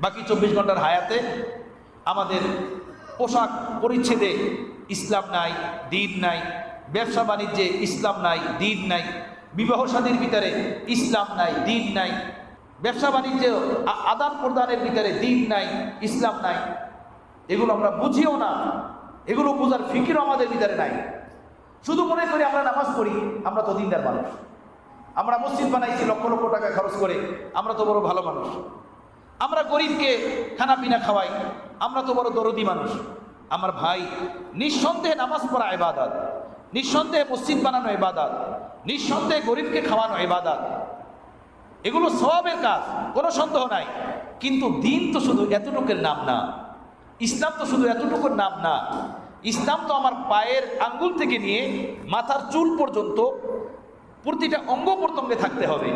বাকি 24 ঘন্টার হায়াতে আমাদের পোশাক পরিচ্ছেদে ইসলাম নাই, দিন নাই, ব্যবসা বাণিজ্যে ইসলাম নাই, দিন নাই, বিবাহ শাদীর ভিতরে ইসলাম নাই, দিন নাই, ব্যবসা বাণিজ্য আদান প্রদানের ভিতরে দিন নাই, ইসলাম নাই। এগুলো আমরা বুঝিও না, এগুলো বোঝার ফিকিরও আমাদের ভিতরে নাই। শুধু মনে করি আমরা নামাজ পড়ি, আমরা তো দিনদার মানুষ, আমরা মসজিদ বানাইছি লক্ষ লক্ষ টাকা খরচ করে, আমরা তো বড় ভালো মানুষ, আমরা গরিবকে খানা পিনা খাওয়াই, আমরা তো বড় দরদি মানুষ। আমার ভাই, নিঃসন্দেহে নামাজ পড়া ইবাদত, নিঃসন্দেহে মসজিদ বানানো ইবাদত, নিঃসন্দেহে গরিবকে খাওয়ানো ইবাদত, এগুলো সওয়াবের কাজ, কোনো সন্দেহ নাই। কিন্তু দিন তো শুধু এতটুকুর নাম না, ইসলাম তো শুধু এতটুকুর নাম না। ইসলাম তো আমার পায়ের আঙ্গুল থেকে নিয়ে মাথার চুল পর্যন্ত প্রতিটা অঙ্গ প্রত্যঙ্গে থাকতে হবে।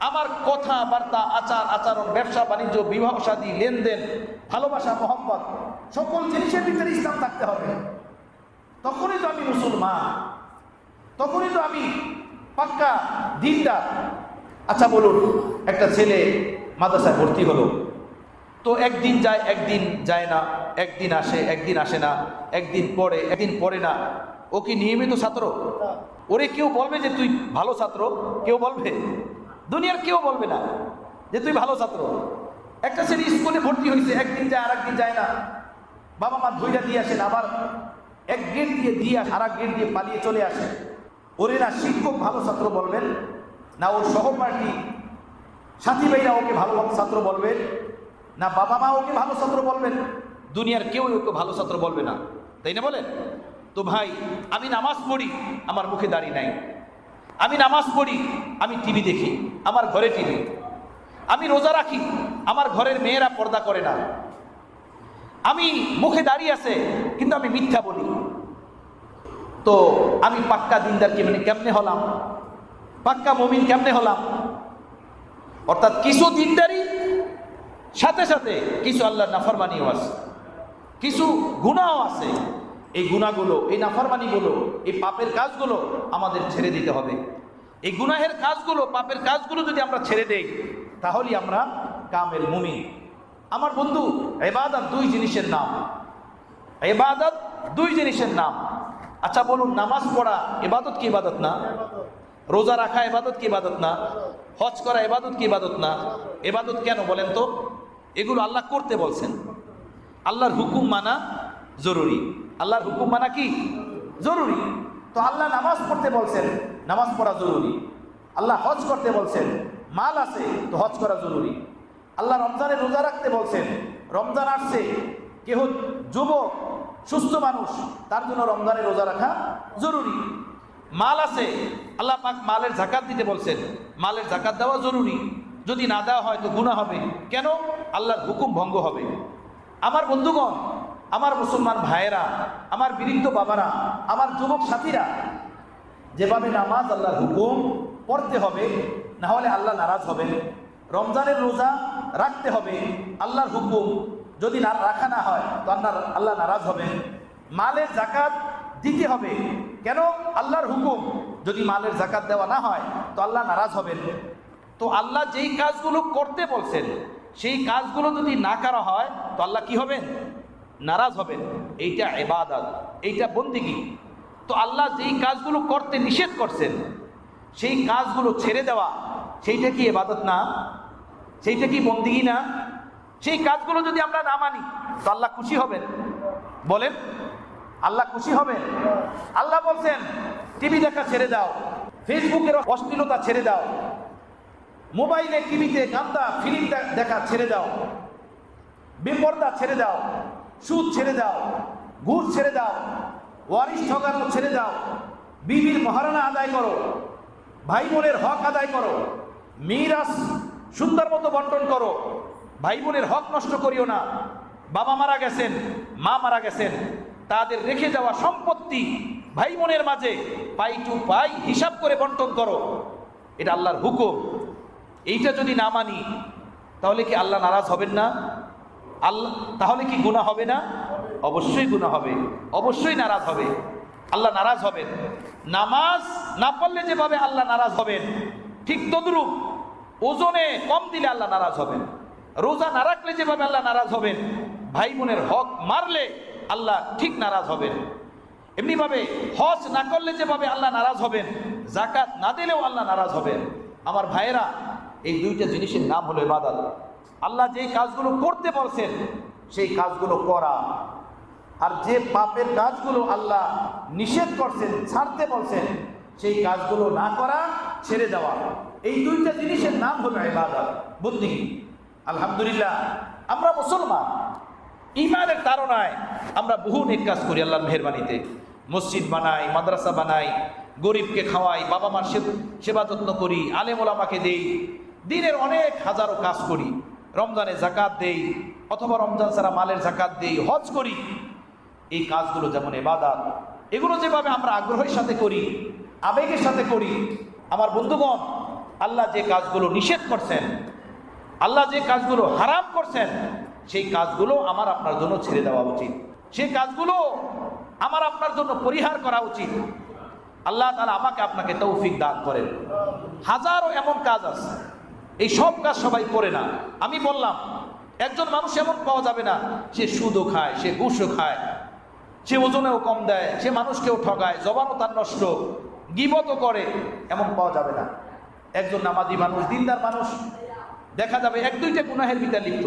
আমার কথাবার্তা, আচার আচরণ, ব্যবসা বাণিজ্য, বিবাহ শাদী, লেনদেন, ভালোবাসা, মহব্বত, সকল জিনিসের ভিতরে ইসলাম থাকতে হবে। তখনই তো আমি মুসলমান, তখনই তো আমি পাক্কা দিনদার। আচ্ছা বলুন, একটা ছেলে মাদ্রাসায় ভর্তি হলো, তো একদিন যায় একদিন যায় না, একদিন আসে একদিন আসে না, একদিন পড়ে একদিন পড়ে না, ও কি নিয়মিত ছাত্র? ওরে কেউ বলবে যে তুই ভালো ছাত্র? কেউ বলবে? দুনিয়ার কেউ বলবে না যে তুই ভালো ছাত্র। একটা ছেলে স্কুলে ভর্তি হয়েছে, একদিন যায় আর একদিন যায় না, বাবা মা ধৈর্য দিয়ে আসেন, আবার এক গেট দিয়ে আর এক গেট দিয়ে পালিয়ে চলে আসে। ওরে না শিক্ষক ভালো ছাত্র বলবেন, না ওর সহপাঠী সাথী ভাইরা ওকে ভালো ছাত্র বলবেন, না বাবা মা ওকে ভালো ছাত্র বলবেন? দুনিয়ার কেউ ওকে ভালো ছাত্র বলবে না, তাই না বলেন? তো ভাই, আমি নামাজ পড়ি, আমার মুখে দাড়ি নাই। আমি নামাজ পড়ি, আমি টিভি দেখি, আমার ঘরে টিভি। আমি রোজা রাখি, আমার ঘরের মেয়েরা পর্দা করে না। আমি মুখে দাড়ি আছে কিন্তু আমি মিথ্যা বলি। তো আমি পাক্কা দিনদার কেমনে হলাম? পাক্কা মুমিন কেমনে হলাম? অর্থাৎ কিছু দিনদারি সাথে সাথে কিছু আল্লাহর নাফরমানিও আছে, কিছু গুনাহও আছে। এই গুনাহগুলো, এই নাফরমানিগুলো, এই পাপের কাজগুলো আমাদের ছেড়ে দিতে হবে। এই গুনাহের কাজগুলো, পাপের কাজগুলো যদি আমরা ছেড়ে দেই, তাহলেই আমরা কামেল মুমিন। আমার বন্ধু, ইবাদত দুই জিনিসের নাম, ইবাদত দুই জিনিসের নাম। আচ্ছা বলুন, নামাজ পড়া ইবাদত কি ইবাদত না? রোজা রাখা ইবাদত কি ইবাদত না? হজ করা ইবাদত কি ইবাদত না? ইবাদত কেন বলেন তো? এগুলো আল্লাহ করতে বলছেন। আল্লাহর হুকুম মানা জরুরি। আল্লাহর হুকুম মানা কি জরুরি? তো আল্লাহ নামাজ পড়তে বলছেন, নামাজ পড়া জরুরি। আল্লাহ হজ করতে বলছেন, মাল আছে তো হজ করা জরুরি। আল্লাহ রমজানে রোজা রাখতে বলছেন, রমজান আসছে, কেহ যুবক সুস্থ মানুষ, তার জন্য রমজানে রোজা রাখা জরুরি। মাল আছে, আল্লাহ পাক মালের যাকাত দিতে বলছেন, মালের যাকাত দেওয়া জরুরি। যদি না দেওয়া হয় তো গুনাহ হবে। কেন? আল্লাহর হুকুম ভঙ্গ হবে। আমার বন্ধুগণ, আমার মুসলমান ভাইয়েরা, আমার বৃদ্ধ বাবারা, আমার যুবক সাথীরা, যেভাবে নামাজ আল্লাহর হুকুম পড়তে হবে, না হলে আল্লাহ নারাজ হবেন। রমজানের রোজা রাখতে হবে, আল্লাহর হুকুম, যদি না রাখা না হয় তো আল্লাহ নারাজ হবেন। মালের যাকাত দিতে হবে, কেন? আল্লাহর হুকুম। যদি মালের যাকাত দেওয়া না হয় তো আল্লাহ নারাজ হবেন। তো আল্লাহ যেই কাজগুলো করতে বলছেন সেই কাজগুলো যদি না করা হয় তো আল্লাহ কি হবেন? নারাজ হবেন। এইটা ইবাদত, এইটা বন্দেগী। তো আল্লাহ যেই কাজগুলো করতে নিষেধ করছেন সেই কাজগুলো ছেড়ে দেওয়া, সেইটা কি ইবাদত না? সেইটা কি বন্দেগী না? সেই কাজগুলো যদি আমরা না মানি তো আল্লাহ খুশি হবেন? বলেন, আল্লাহ খুশি হবেন? আল্লাহ বলছেন টিভি দেখা ছেড়ে দাও, ফেসবুকের অশ্লীলতা ছেড়ে দাও, মোবাইলে টিভিতে গান্দা ফিল্ম দেখা ছেড়ে দাও, বেপর্দা ছেড়ে দাও, সুদ ছেড়ে দাও, ঘুষ ছেড়ে দাও, ওয়ারিশ ঠকানো ছেড়ে দাও, বিবির মহারণা আদায় করো, ভাই বোনের হক আদায় করো, মিরাস সুন্দর মতো বন্টন করো, ভাই বোনের হক নষ্ট করিও না। বাবা মারা গেছেন, মা মারা গেছেন, তাদের রেখে যাওয়া সম্পত্তি ভাই বোনের মাঝে পাই টু পাই হিসাব করে বন্টন করো। এটা আল্লাহর হুকুম। এইটা যদি না মানি তাহলে কি আল্লাহ নারাজ হবেন না? আল্লাহ তাহলে কি গুনাহ হবে না? অবশ্যই গুনাহ হবে, অবশ্যই নারাজ হবে। আল্লাহ নারাজ হবেন। নামাজ না পড়লে যেভাবে আল্লাহ নারাজ হবেন ঠিক তদ্রূপ ওজনে কম দিলে আল্লাহ নারাজ হবেন। রোজা না রাখলে যেভাবে আল্লাহ নারাজ হবেন, ভাই বোনের হক মারলে আল্লাহ ঠিক নারাজ হবেন। এমনিভাবে হজ না করলে যেভাবে আল্লাহ নারাজ হবেন, যাকাত না দিলেও আল্লাহ নারাজ হবেন। আমার ভাইয়েরা, এই দুইটা জিনিসের নাম হলো ইবাদত। আল্লাহ যেই কাজগুলো করতে বলছেন সেই কাজগুলো করা, আর যে পাপের কাজগুলো আল্লাহ নিষেধ করছেন, ছাড়তে বলছেন, সেই কাজগুলো না করা, ছেড়ে দেওয়া। এই দুইটা জিনিসের নাম হলো ইবাদত, বন্দেগী। আলহামদুলিল্লাহ, আমরা মুসলমান, ঈমানের তাড়নায় আমরা বহু নেক কাজ করি আল্লাহর মেহেরবানিতে। মসজিদ বানাই, মাদ্রাসা বানাই, গরিবকে খাওয়াই, বাবা মার সেবা যত্ন করি, আলেম ওলামাকে দেই, দিনের অনেক হাজারো কাজ করি। রমজানে যাকাত দেই, অথবা রমজান ছাড়া মালের যাকাত দেই, হজ করি। এই কাজগুলো যেমন ইবাদত, এগুলো যেভাবে আমরা আগ্রহের সাথে করি, আবেগের সাথে করি, আমার বন্ধুগণ, আল্লাহ যে কাজগুলো নিষেধ করছেন, আল্লাহ যে কাজগুলো হারাম করছেন, সেই কাজগুলো আমার আপনার জন্য ছেড়ে দেওয়া উচিত। সেই কাজগুলো আমার আপনার জন্য পরিহার করা উচিত। আল্লাহ তাআলা আমাকে আপনাকে তৌফিক দান করেন। হাজারো এমন কাজ আছে, এই সব কাজ সবাই করে না। আমি বললাম, একজন মানুষ এমন পাওয়া যাবে না সে সুদও খায়, সে ঘুষও খায়, সে ওজনেও কম দেয়, সে মানুষকেও ঠকায়, জবানও তার নষ্ট, গীবতও করে, এমন পাওয়া যাবে না। একজন নামাজি মানুষ, দিনদার মানুষ দেখা যাবে এক দুইটা গুনাহের ভিতরে লিপ্ত,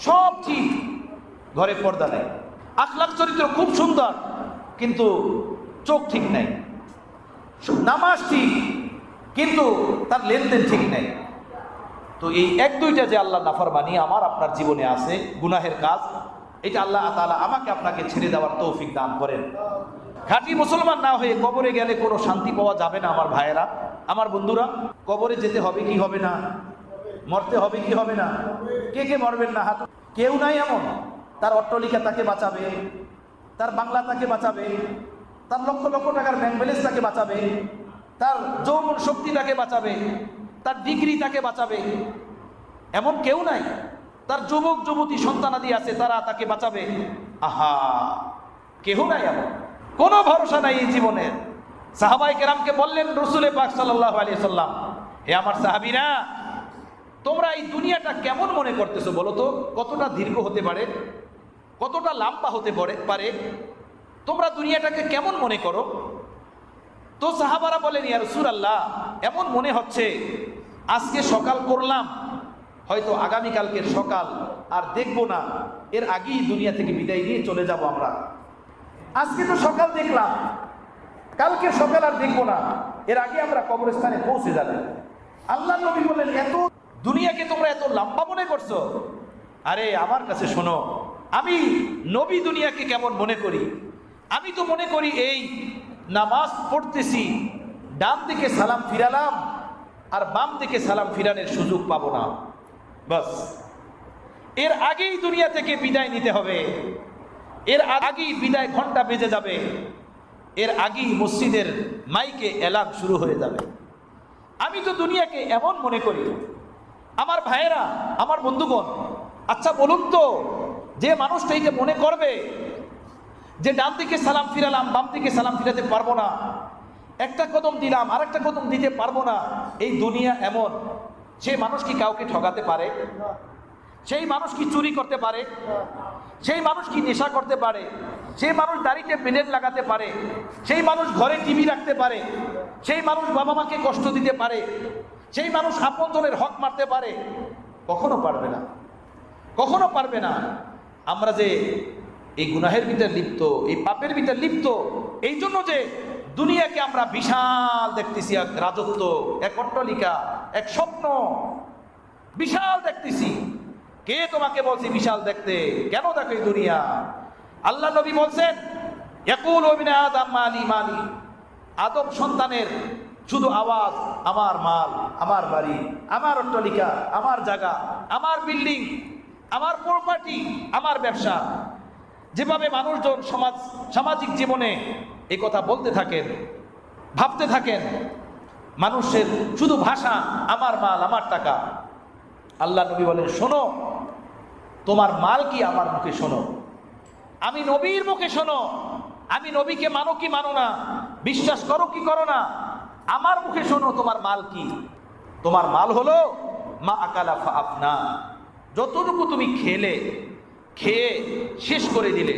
সব ঠিক, ঘরে পর্দা নেই, আখলাক চরিত্র খুব সুন্দর, কিন্তু চোখ ঠিক নেই, নামাজ ঠিক কিন্তু তার লেনদেন ঠিক নেই। তো এই এক দুইটা যে আল্লাহ নাফরমানি আমার আপনার জীবনে আছে, গুনাহের কাজ, এটা আল্লাহ তাআলা আমাকে আপনাকে ছেড়ে দেওয়ার তৌফিক দান করেন। খাঁটি মুসলমান না হয়ে কবরে গেলে কোনো শান্তি পাওয়া যাবে না। আমার ভাইয়েরা, আমার বন্ধুরা, কবরে যেতে হবে কি হবে না? মরতে হবে কি হবে না? কে কে মরবেন না? হাত। কেউ নাই এমন, তার অট্টালিকা তাকে বাঁচাবে, তার বাংলা তাকে বাঁচাবে, তার লক্ষ লক্ষ টাকার ব্যাংক ব্যালেন্স তাকে বাঁচাবে, তার যৌবন শক্তি তাকে বাঁচাবে, তার ডিগ্রি তাকে বাঁচাবে, এমন কেউ নাই। তার যুবক যুবতী সন্তানাদি আছে, তারা তাকে বাঁচাবে। আহা, কেউ নাই এমন, কোনো ভরসা নাই এই জীবনের। সাহাবায়ে কেরামকে বললেন রাসূল পাক সাল্লাল্লাহু আলাইহি সাল্লাম, হে আমার সাহাবীরা, তোমরা এই দুনিয়াটা কেমন মনে করতেছো বলো তো? কতটা দীর্ঘ হতে পারে, কতটা লম্বা হতে পারে? তোমরা দুনিয়াটাকে কেমন মনে করো? তো সাহাবারা বলেন, ইয়া রাসূলুল্লাহ, এমন মনে হচ্ছে আজকে সকাল করলাম, হয়তো আগামীকালকের সকাল আর দেখবো না, এর আগেই দুনিয়া থেকে বিদায় নিয়ে চলে যাব আমরা। আজকে তো সকাল দেখলাম, কালকের সকাল আর দেখবো না, এর আগে আমরা কবরস্থানে পৌঁছে যাবে। আল্লাহ নবী বললেন, এত দুনিয়াকে তোমরা এত লম্বা মনে করছো? আরে আমার কাছে শোনো, আমি নবী দুনিয়াকে কেমন মনে করি? আমি তো মনে করি এই নামাজ পড়তেছি, ডান দিকে সালাম ফিরালাম আর বাম দিকে সালাম ফিরানোর সুযোগ পাবো না, বাস। এর আগেই দুনিয়া থেকে বিদায় নিতে হবে, এর আগেই বিদায় ঘন্টা বেজে যাবে, এর আগেই মসজিদের মাইকে এলান শুরু হয়ে যাবে। আমি তো দুনিয়াকে এমন মনে করি। আমার ভাইয়েরা, আমার বন্ধুগণ, আচ্ছা বলুন তো, যে মানুষটা এই যে মনে করবে যে ডান দিকে সালাম ফিরালাম, বাম দিকে সালাম ফিরাতে পারবো না, একটা কদম দিলাম আরেকটা কদম দিতে পারবো না। এই দুনিয়া এমন, সেই মানুষ কি কাউকে ঠকাতে পারে? সেই মানুষ কি চুরি করতে পারে? সেই মানুষ কি নেশা করতে পারে? সেই মানুষ দাড়িতে ব্লেড লাগাতে পারে? সেই মানুষ ঘরে টিভি রাখতে পারে? সেই মানুষ বাবা মাকে কষ্ট দিতে পারে? সেই মানুষ আপনজনের হক মারতে পারে? কখনো পারবে না, কখনো পারবে না। আমরা যে এই গুনাহের ভিতরে লিপ্ত, এই পাপের ভিতরে লিপ্ত, এই জন্য যে দুনিয়াকে আমরা বিশাল দেখতেছি, এক রাজত্ব, এক অট্টালিকা, এক স্বপ্ন বিশাল দেখতেছি। কে তোমাকে বলছে বিশাল দেখতে? কেন দেখো এই দুনিয়া? আল্লাহ নবী বলছেন, ইয়াকুলু ইবনে আদম মালি মালি, আদম সন্তানের শুধু আওয়াজ আমার মাল, আমার বাড়ি, আমার অট্টালিকা, আমার জায়গা, আমার বিল্ডিং, আমার প্রপার্টি, আমার ব্যবসা। যেভাবে মানুষজন সামাজিক জীবনে এই কথা বলতে থাকেন, ভাবতে থাকেন, মানুষের শুধু ভাষা আমার মাল, আমার টাকা। আল্লাহ নবী বলেন, শোনো, তোমার মাল কি আমার মুখে শোনো, আমি নবীর মুখে শোনো। আমি নবীকে মানো কি মানো না, বিশ্বাস করো কি করো না, আমার মুখে শোনো তোমার মাল কি। তোমার মাল হলো মা আকালা ফা আফনা, যতটুকু তুমি খেয়ে শেষ করে দিলে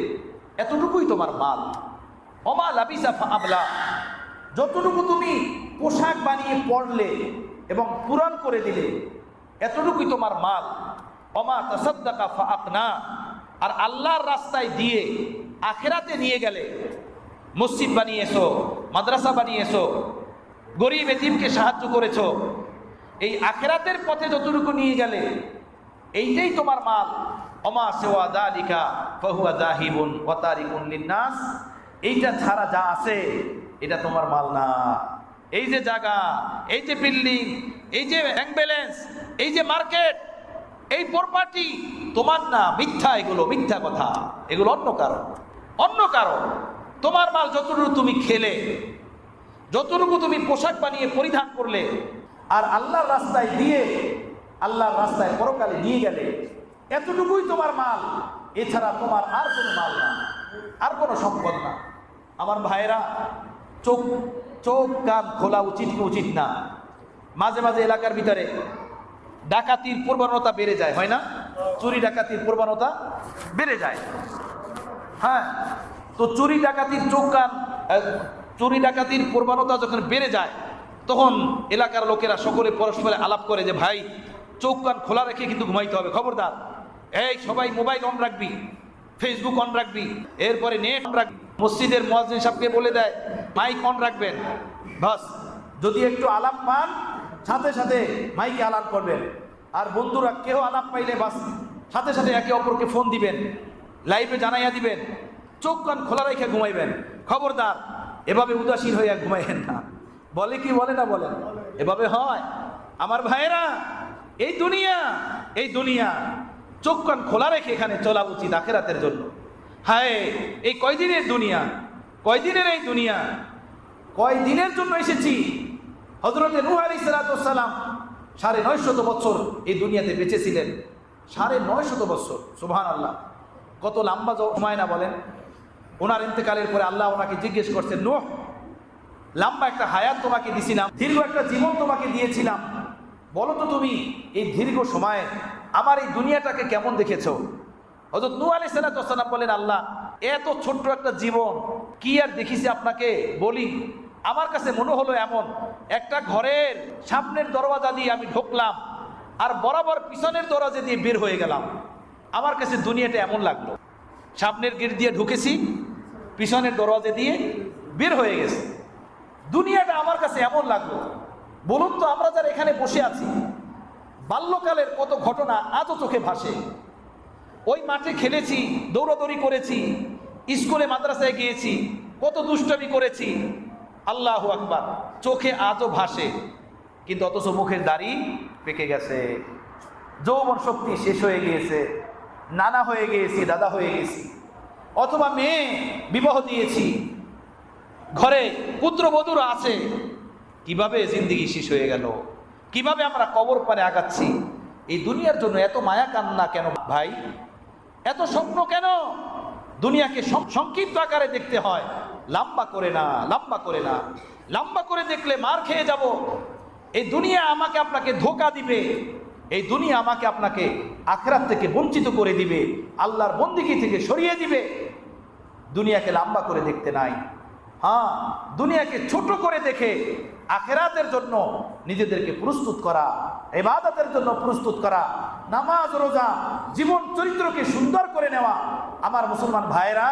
এতটুকুই তোমার মাল। ওমা লাবিসা ফা আবলা, যতটুকু তুমি পোশাক বানিয়ে পরলে এবং পুরান করে দিলে এতটুকুই তোমার মাল। ওমা তাসাদ্দাকা ফা আকনা, আর আল্লাহর রাস্তায় দিয়ে আখেরাতে নিয়ে গেলে, মসজিদ বানিয়েছো, মাদ্রাসা বানিয়েছো, গরিব এতিমকে সাহায্য করেছো, এই আখেরাতের পথে যতটুকু নিয়ে গেলে এইটাই তোমার মাল। ওমা সিওয়া যালিকা ফাহুয়া যাহিবুন ওয়া তারিকুন লিন্নাস, এইটা ছাড়া যা আছে এটা তোমার মাল না। এই যে জায়গা, এই যে বিল্ডিং, এই যে ব্যাংক ব্যালেন্স, এই যে মার্কেট, এই প্রপার্টি তোমার না, মিথ্যা, এগুলো মিথ্যা কথা, এগুলো অন্য কারো। তোমার মাল যতটুকু তুমি খেলে, যতটুকু তুমি পোশাক বানিয়ে পরিধান করলে, আর আল্লাহর রাস্তায় দিয়ে আল্লাহর রাস্তায় পরকালে নিয়ে গেলে, এতটুকুই তোমার মাল। এছাড়া তোমার আর কোনো মাল না, আর কোনো সম্পদ না। আমার ভাইয়েরা, চোখ কান খোলা উচিত কি উচিত না? মাঝে মাঝে এলাকার ভিতরে ডাকাতির প্রবণতা বেড়ে যায়, হয় না? চুরি ডাকাতির প্রবণতা বেড়ে যায়। হ্যাঁ, তো চুরি ডাকাতির প্রবণতা যখন বেড়ে যায়, তখন এলাকার লোকেরা সকলে পরস্পরে আলাপ করে যে ভাই, চোখ কান খোলা রেখে কিন্তু ঘুমাইতে হবে, খবরদার। এই সবাই মোবাইল অন রাখবি, ফেসবুক অন রাখবি, এরপরে নেট অন রাখবি। মসজিদের মুয়াজ্জিন সাহেবকে বলে দেয় মাইক অন রাখবেন, বাস। যদি একটু আলাপ পান, সাথে সাথে মাইকে আলাপ করবেন। আর বন্ধুরা কেউ আলাপ পাইলে বাস সাথে সাথে একে অপরকে ফোন দিবেন, লাইভে জানাইয়া দিবেন, চোখ কান খোলা রেখে ঘুমাইবেন, খবরদার। এভাবে উদাসীন হইয়া ঘুমাইবেন না। বলে কি বলে না? বলেন, এভাবে হয়? আমার ভাইয়েরা, এই দুনিয়া চোখ কান খোলা রেখে এখানে চলা উচিত আখিরাতের জন্য। হায়, এই কয়দিনের দুনিয়া, কয়দিনের এই দুনিয়া, কয়দিনের জন্য এসেছি। হযরতে নূহ আলাইহিস সালাম 950 বছর এই দুনিয়াতে বেঁচে ছিলেন। 950 বছর, সুবহানাল্লাহ, কত লম্বা সময় না বলেন? ওনার ইন্তেকালের পরে আল্লাহ ওনাকে জিজ্ঞেস করছেন, নূহ, লম্বা একটা হায়াত তোমাকে দিয়েছিলাম, দীর্ঘ একটা জীবন তোমাকে দিয়েছিলাম, বলো তো তুমি এই দীর্ঘ সময়ে আমার এই দুনিয়াটাকে কেমন দেখেছো? হযরত নূহ আলাইহিস সালাম বলেন, আল্লাহ, এত ছোট্ট একটা জীবন কি আর দেখিছি আপনাকে বলি? আমার কাছে মনে হলো এমন একটা ঘরের সামনের দরজা দিয়ে আমি ঢুকলাম আর বরাবর পিছনের দরজা দিয়ে বের হয়ে গেলাম। আমার কাছে দুনিয়াটা এমন লাগলো, সামনের গেট দিয়ে ঢুকেছি, পিছনের দরজা দিয়ে বের হয়ে গেছে। দুনিয়াটা আমার কাছে এমন লাগলো। বলুন তো, আমরা যারা এখানে বসে আছি, বাল্যকালের কত ঘটনা আজও চোখে ভাসে। ওই মাঠে খেলেছি, দৌড়াদৌড়ি করেছি, স্কুলে মাদ্রাসায় গিয়েছি, কত দুষ্টামি করেছি, আল্লাহু আকবার, চোখে আজও ভাসে। কিন্তু অথচ মুখের দাড়ি পেকে গেছে, যৌবন শক্তি শেষ হয়ে গিয়েছে, নানা হয়ে গিয়েছি, দাদা হয়ে গেছি, অথবা মেয়ে বিবাহ দিয়েছি, ঘরে পুত্রবধূরা আছে। কিভাবে জিন্দেগি শেষ হয়ে গেল, কিভাবে আমরা কবর পারে আগাচ্ছি। এই দুনিয়ার জন্য এত মায়া কান্না কেন ভাই? এত স্বপ্ন কেন? দুনিয়াকে সংক্ষিপ্ত আকারে দেখতে হয়, লম্বা করে না, লম্বা করে না। লম্বা করে দেখলে মার খেয়ে যাব। এই দুনিয়া আমাকে আপনাকে ধোঁকা দিবে, এই দুনিয়া আমাকে আপনাকে আখিরাত থেকে বঞ্চিত করে দিবে, আল্লাহর বন্দেগী থেকে সরিয়ে দিবে। দুনিয়াকে লম্বা করে দেখতে নাই, হ্যাঁ, দুনিয়াকে ছোট করে দেখে আখিরাতের জন্য নিজেদেরকে প্রস্তুত করা, ইবাদতের জন্য প্রস্তুত করা, নামাজ রোজা জীবন চরিত্রকে সুন্দর করে নেওয়া। আমার মুসলমান ভাইরা,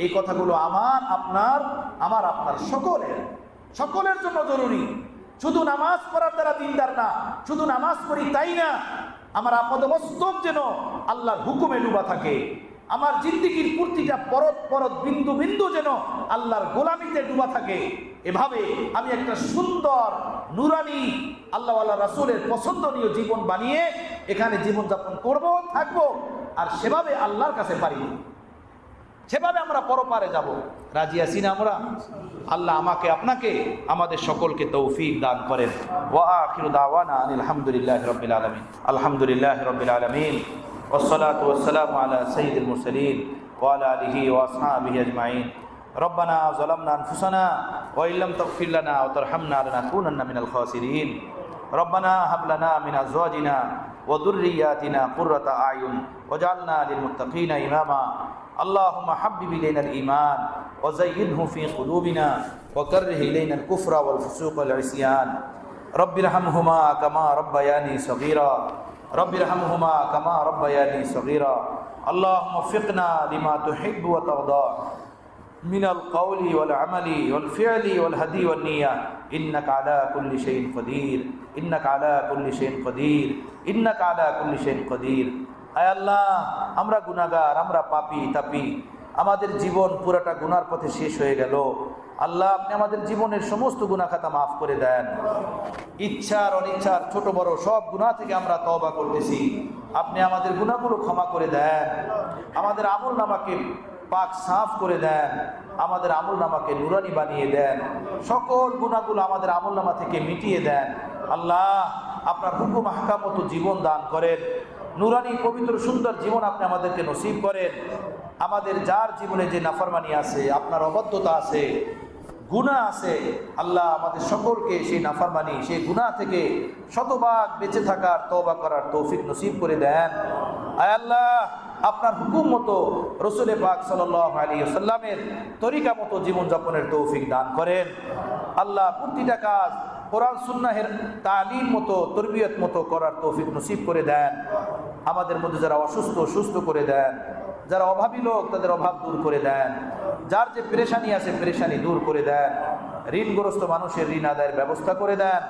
এই কথাগুলো আমার আপনার সকলের জন্য জরুরি। শুধু নামাজ পড়ার দ্বারা দিনদার না, শুধু নামাজ পড়ি তাই না, আমার আপাদমস্তক যেন আল্লাহর হুকুমে ডুবা থাকে। আমার জিন্দেগির প্রতিটা পরত পরত বিন্দু বিন্দু যেন আল্লাহর গোলামিতে ডুবা থাকে। এভাবে আমি একটা সুন্দর নুরানি আল্লাহওয়ালা রাসূলের পছন্দনীয় জীবন বানিয়ে এখানে জীবনযাপন করব, থাকবো, আর সেভাবে আল্লাহর কাছে পারি, সেভাবে আমরা পরপারে যাব। রাজি আছি না আমরা? আল্লাহ আমাকে আপনাকে আমাদের সকলকে তৌফিক দান করেন। ওয়া আখিরু দাওয়ানা আনিল হামদুলিল্লাহি রাব্বিল আলামিন। আলহামদুলিল্লাহি রাব্বিল আলামিন ওয়াসসালাতু ওয়াসসালামু আলা সাইয়্যিদিল মুরসালিন ওয়া আলা আলিহি ওয়া আসহাবিহি আজমাইন। রব্বানা যালামনা আনফুসানা ওয়া ইল্লাম তাগফির লানা ওয়া তারহামনা লানাকুনান্না মিনাল খাসিরিন। রব্বানা হাব লানা মিন আজওয়াজিনা ওয়া যুররিয়াতিনা কুররাতা আয়ুন ওয়াজআলনা লিল মুত্তাকিনা ইমামা। اللهم حبب إلينا الإيمان وزينه في قلوبنا وكره إلينا الكفر والفسوق والعصيان. رب ارحمهما كما ربياني صغيرا، رب ارحمهما كما ربياني صغيرا. اللهم وفقنا لما تحب وترضى من القول والعمل والفعل والهدي والنية، إنك على كل شيء قدير، إنك على كل شيء قدير، إنك على كل شيء قدير. আয় আল্লাহ, আমরা গুনাহগার, আমরা পাপী তাপী, আমাদের জীবন পুরাটা গুনার পথে শেষ হয়ে গেল। আল্লাহ, আপনি আমাদের জীবনের সমস্ত গুনাহ খাতা মাফ করে দেন। ইচ্ছার অনিচ্ছার ছোট বড় সব গুনাহ থেকে আমরা তওবা করতেছি, আপনি আমাদের গুনাহগুলো ক্ষমা করে দেন। আমাদের আমল নামাকে পাক সাফ করে দেন, আমাদের আমল নামাকে নুরানি বানিয়ে দেন, সকল গুনাহগুলো আমাদের আমল নামা থেকে মিটিয়ে দেন। আল্লাহ, আপনার হুকুম আহকাম মতো জীবন দান করেন, নুরানি পবিত্র সুন্দর জীবন আপনি আমাদেরকে নসিব করেন। আমাদের যার জীবনে যে নাফরমানি আছে, আপনার অবাধ্যতা আছে, গুনাহ আছে, আল্লাহ আমাদের সকলকে সেই নাফরমানি, সেই গুনাহ থেকে শতভাগ বেঁচে থাকার, তওবা করার তৌফিক নসিব করে দেন। আয় আল্লাহ, আপনার হুকুম মতো রসুল পাক সাল্লাল্লাহু আলাইহি ওয়াসাল্লামের তরিকা মতো জীবনযাপনের তৌফিক দান করেন। আল্লাহ, প্রতিটা কাজ কোরআন সুন্নাহের তালিম মতো, তরবিয়ত মতো করার তৌফিক নসিব করে দেন। আমাদের মধ্যে যারা অসুস্থ সুস্থ করে দেন, যারা অভাবী লোক তাদের অভাব দূর করে দেন, যার যে পেরেশানি আছে পেরেশানি দূর করে দেন, ঋণগ্রস্ত মানুষের ঋণ আদায়ের ব্যবস্থা করে দেন।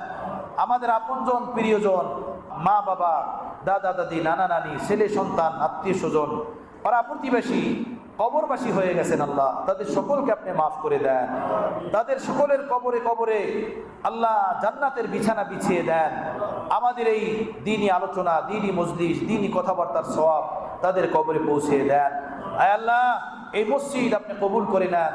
আমাদের আপনজন প্রিয়জন, মা বাবা, দাদা দাদি, নানা নানি, ছেলে সন্তান, আত্মীয় স্বজন, পাড়া প্রতিবেশী কবরবাসী হয়ে গেছেন, আল্লাহ তাদের সকলকে আপনি মাফ করে দেন। তাদের সকলের কবরে কবরে আল্লাহ জান্নাতের বিছানা বিছিয়ে দেন। আমাদের এই দ্বীনি আলোচনা, দ্বীনি মজলিস, দ্বীনি কথাবার্তার সওয়াব তাদের কবরে পৌঁছে দেন। আয় আল্লাহ, এই মসজিদ আপনি কবুল করে নেন।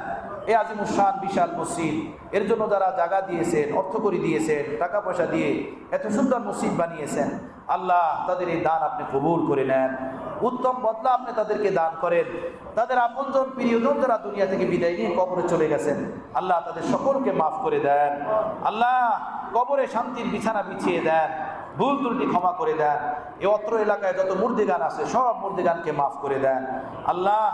এই আজিমুস শান বিশাল মসজিদ, এর জন্য যারা জায়গা দিয়েছেন, অর্থ করে দিয়েছেন, টাকা পয়সা দিয়ে এত সুন্দর মসজিদ বানিয়েছেন, আল্লাহ তাদের এই দান আপনি কবুল করে নেন। উত্তম বদলা আপনি তাদেরকে দান করেন। তাদের আপনজন প্রিয়জন যারা দুনিয়া থেকে বিদায় নিয়ে কবরে চলে গেছেন, আল্লাহ তাদের সকলকে মাফ করে দেন। আল্লাহ, কবরে শান্তির বিছানা বিছিয়ে দেন, ভুল ত্রুটি ক্ষমা করে দেন। এই অত্র এলাকায় যত মুর্দিগান আছে সব মুর্দিগানকে মাফ করে দেন। আল্লাহ,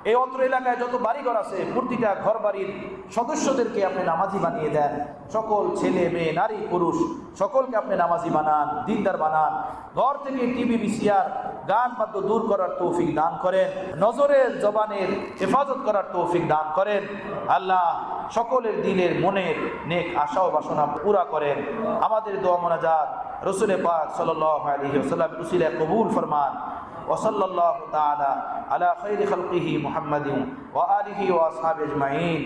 এই অত্র এলাকায় যত বাড়িঘর আছে প্রতিটা ঘর বাড়ির সদস্যদেরকে আপনি নামাজি বানিয়ে দেন। সকল ছেলে মেয়ে নারী পুরুষ সকলকে আপনি নামাজি বানান, দিনদার বানান। ঘর থেকে টিভি ভিসিআর গান বাদ্য দূর করার তৌফিক দান করেন। নজরের জবানের হেফাজত করার তৌফিক দান করেন। আল্লাহ, সকলের দিলের মনের নেক আশা ও বাসনা পুরা করেন। আমাদের দোয়া মোনাজাত রসুল পাক সাল্লাল্লাহু আলাইহি ওয়াসাল্লাম উসিলায় কবুল ফরমান। ওয়াসাল্লাল্লাহু তাআলা আলা খায়রি খালকিহি মুহাম্মাদিন ওয়া আলিহি ওয়া আসহাবিহি আজমাইন।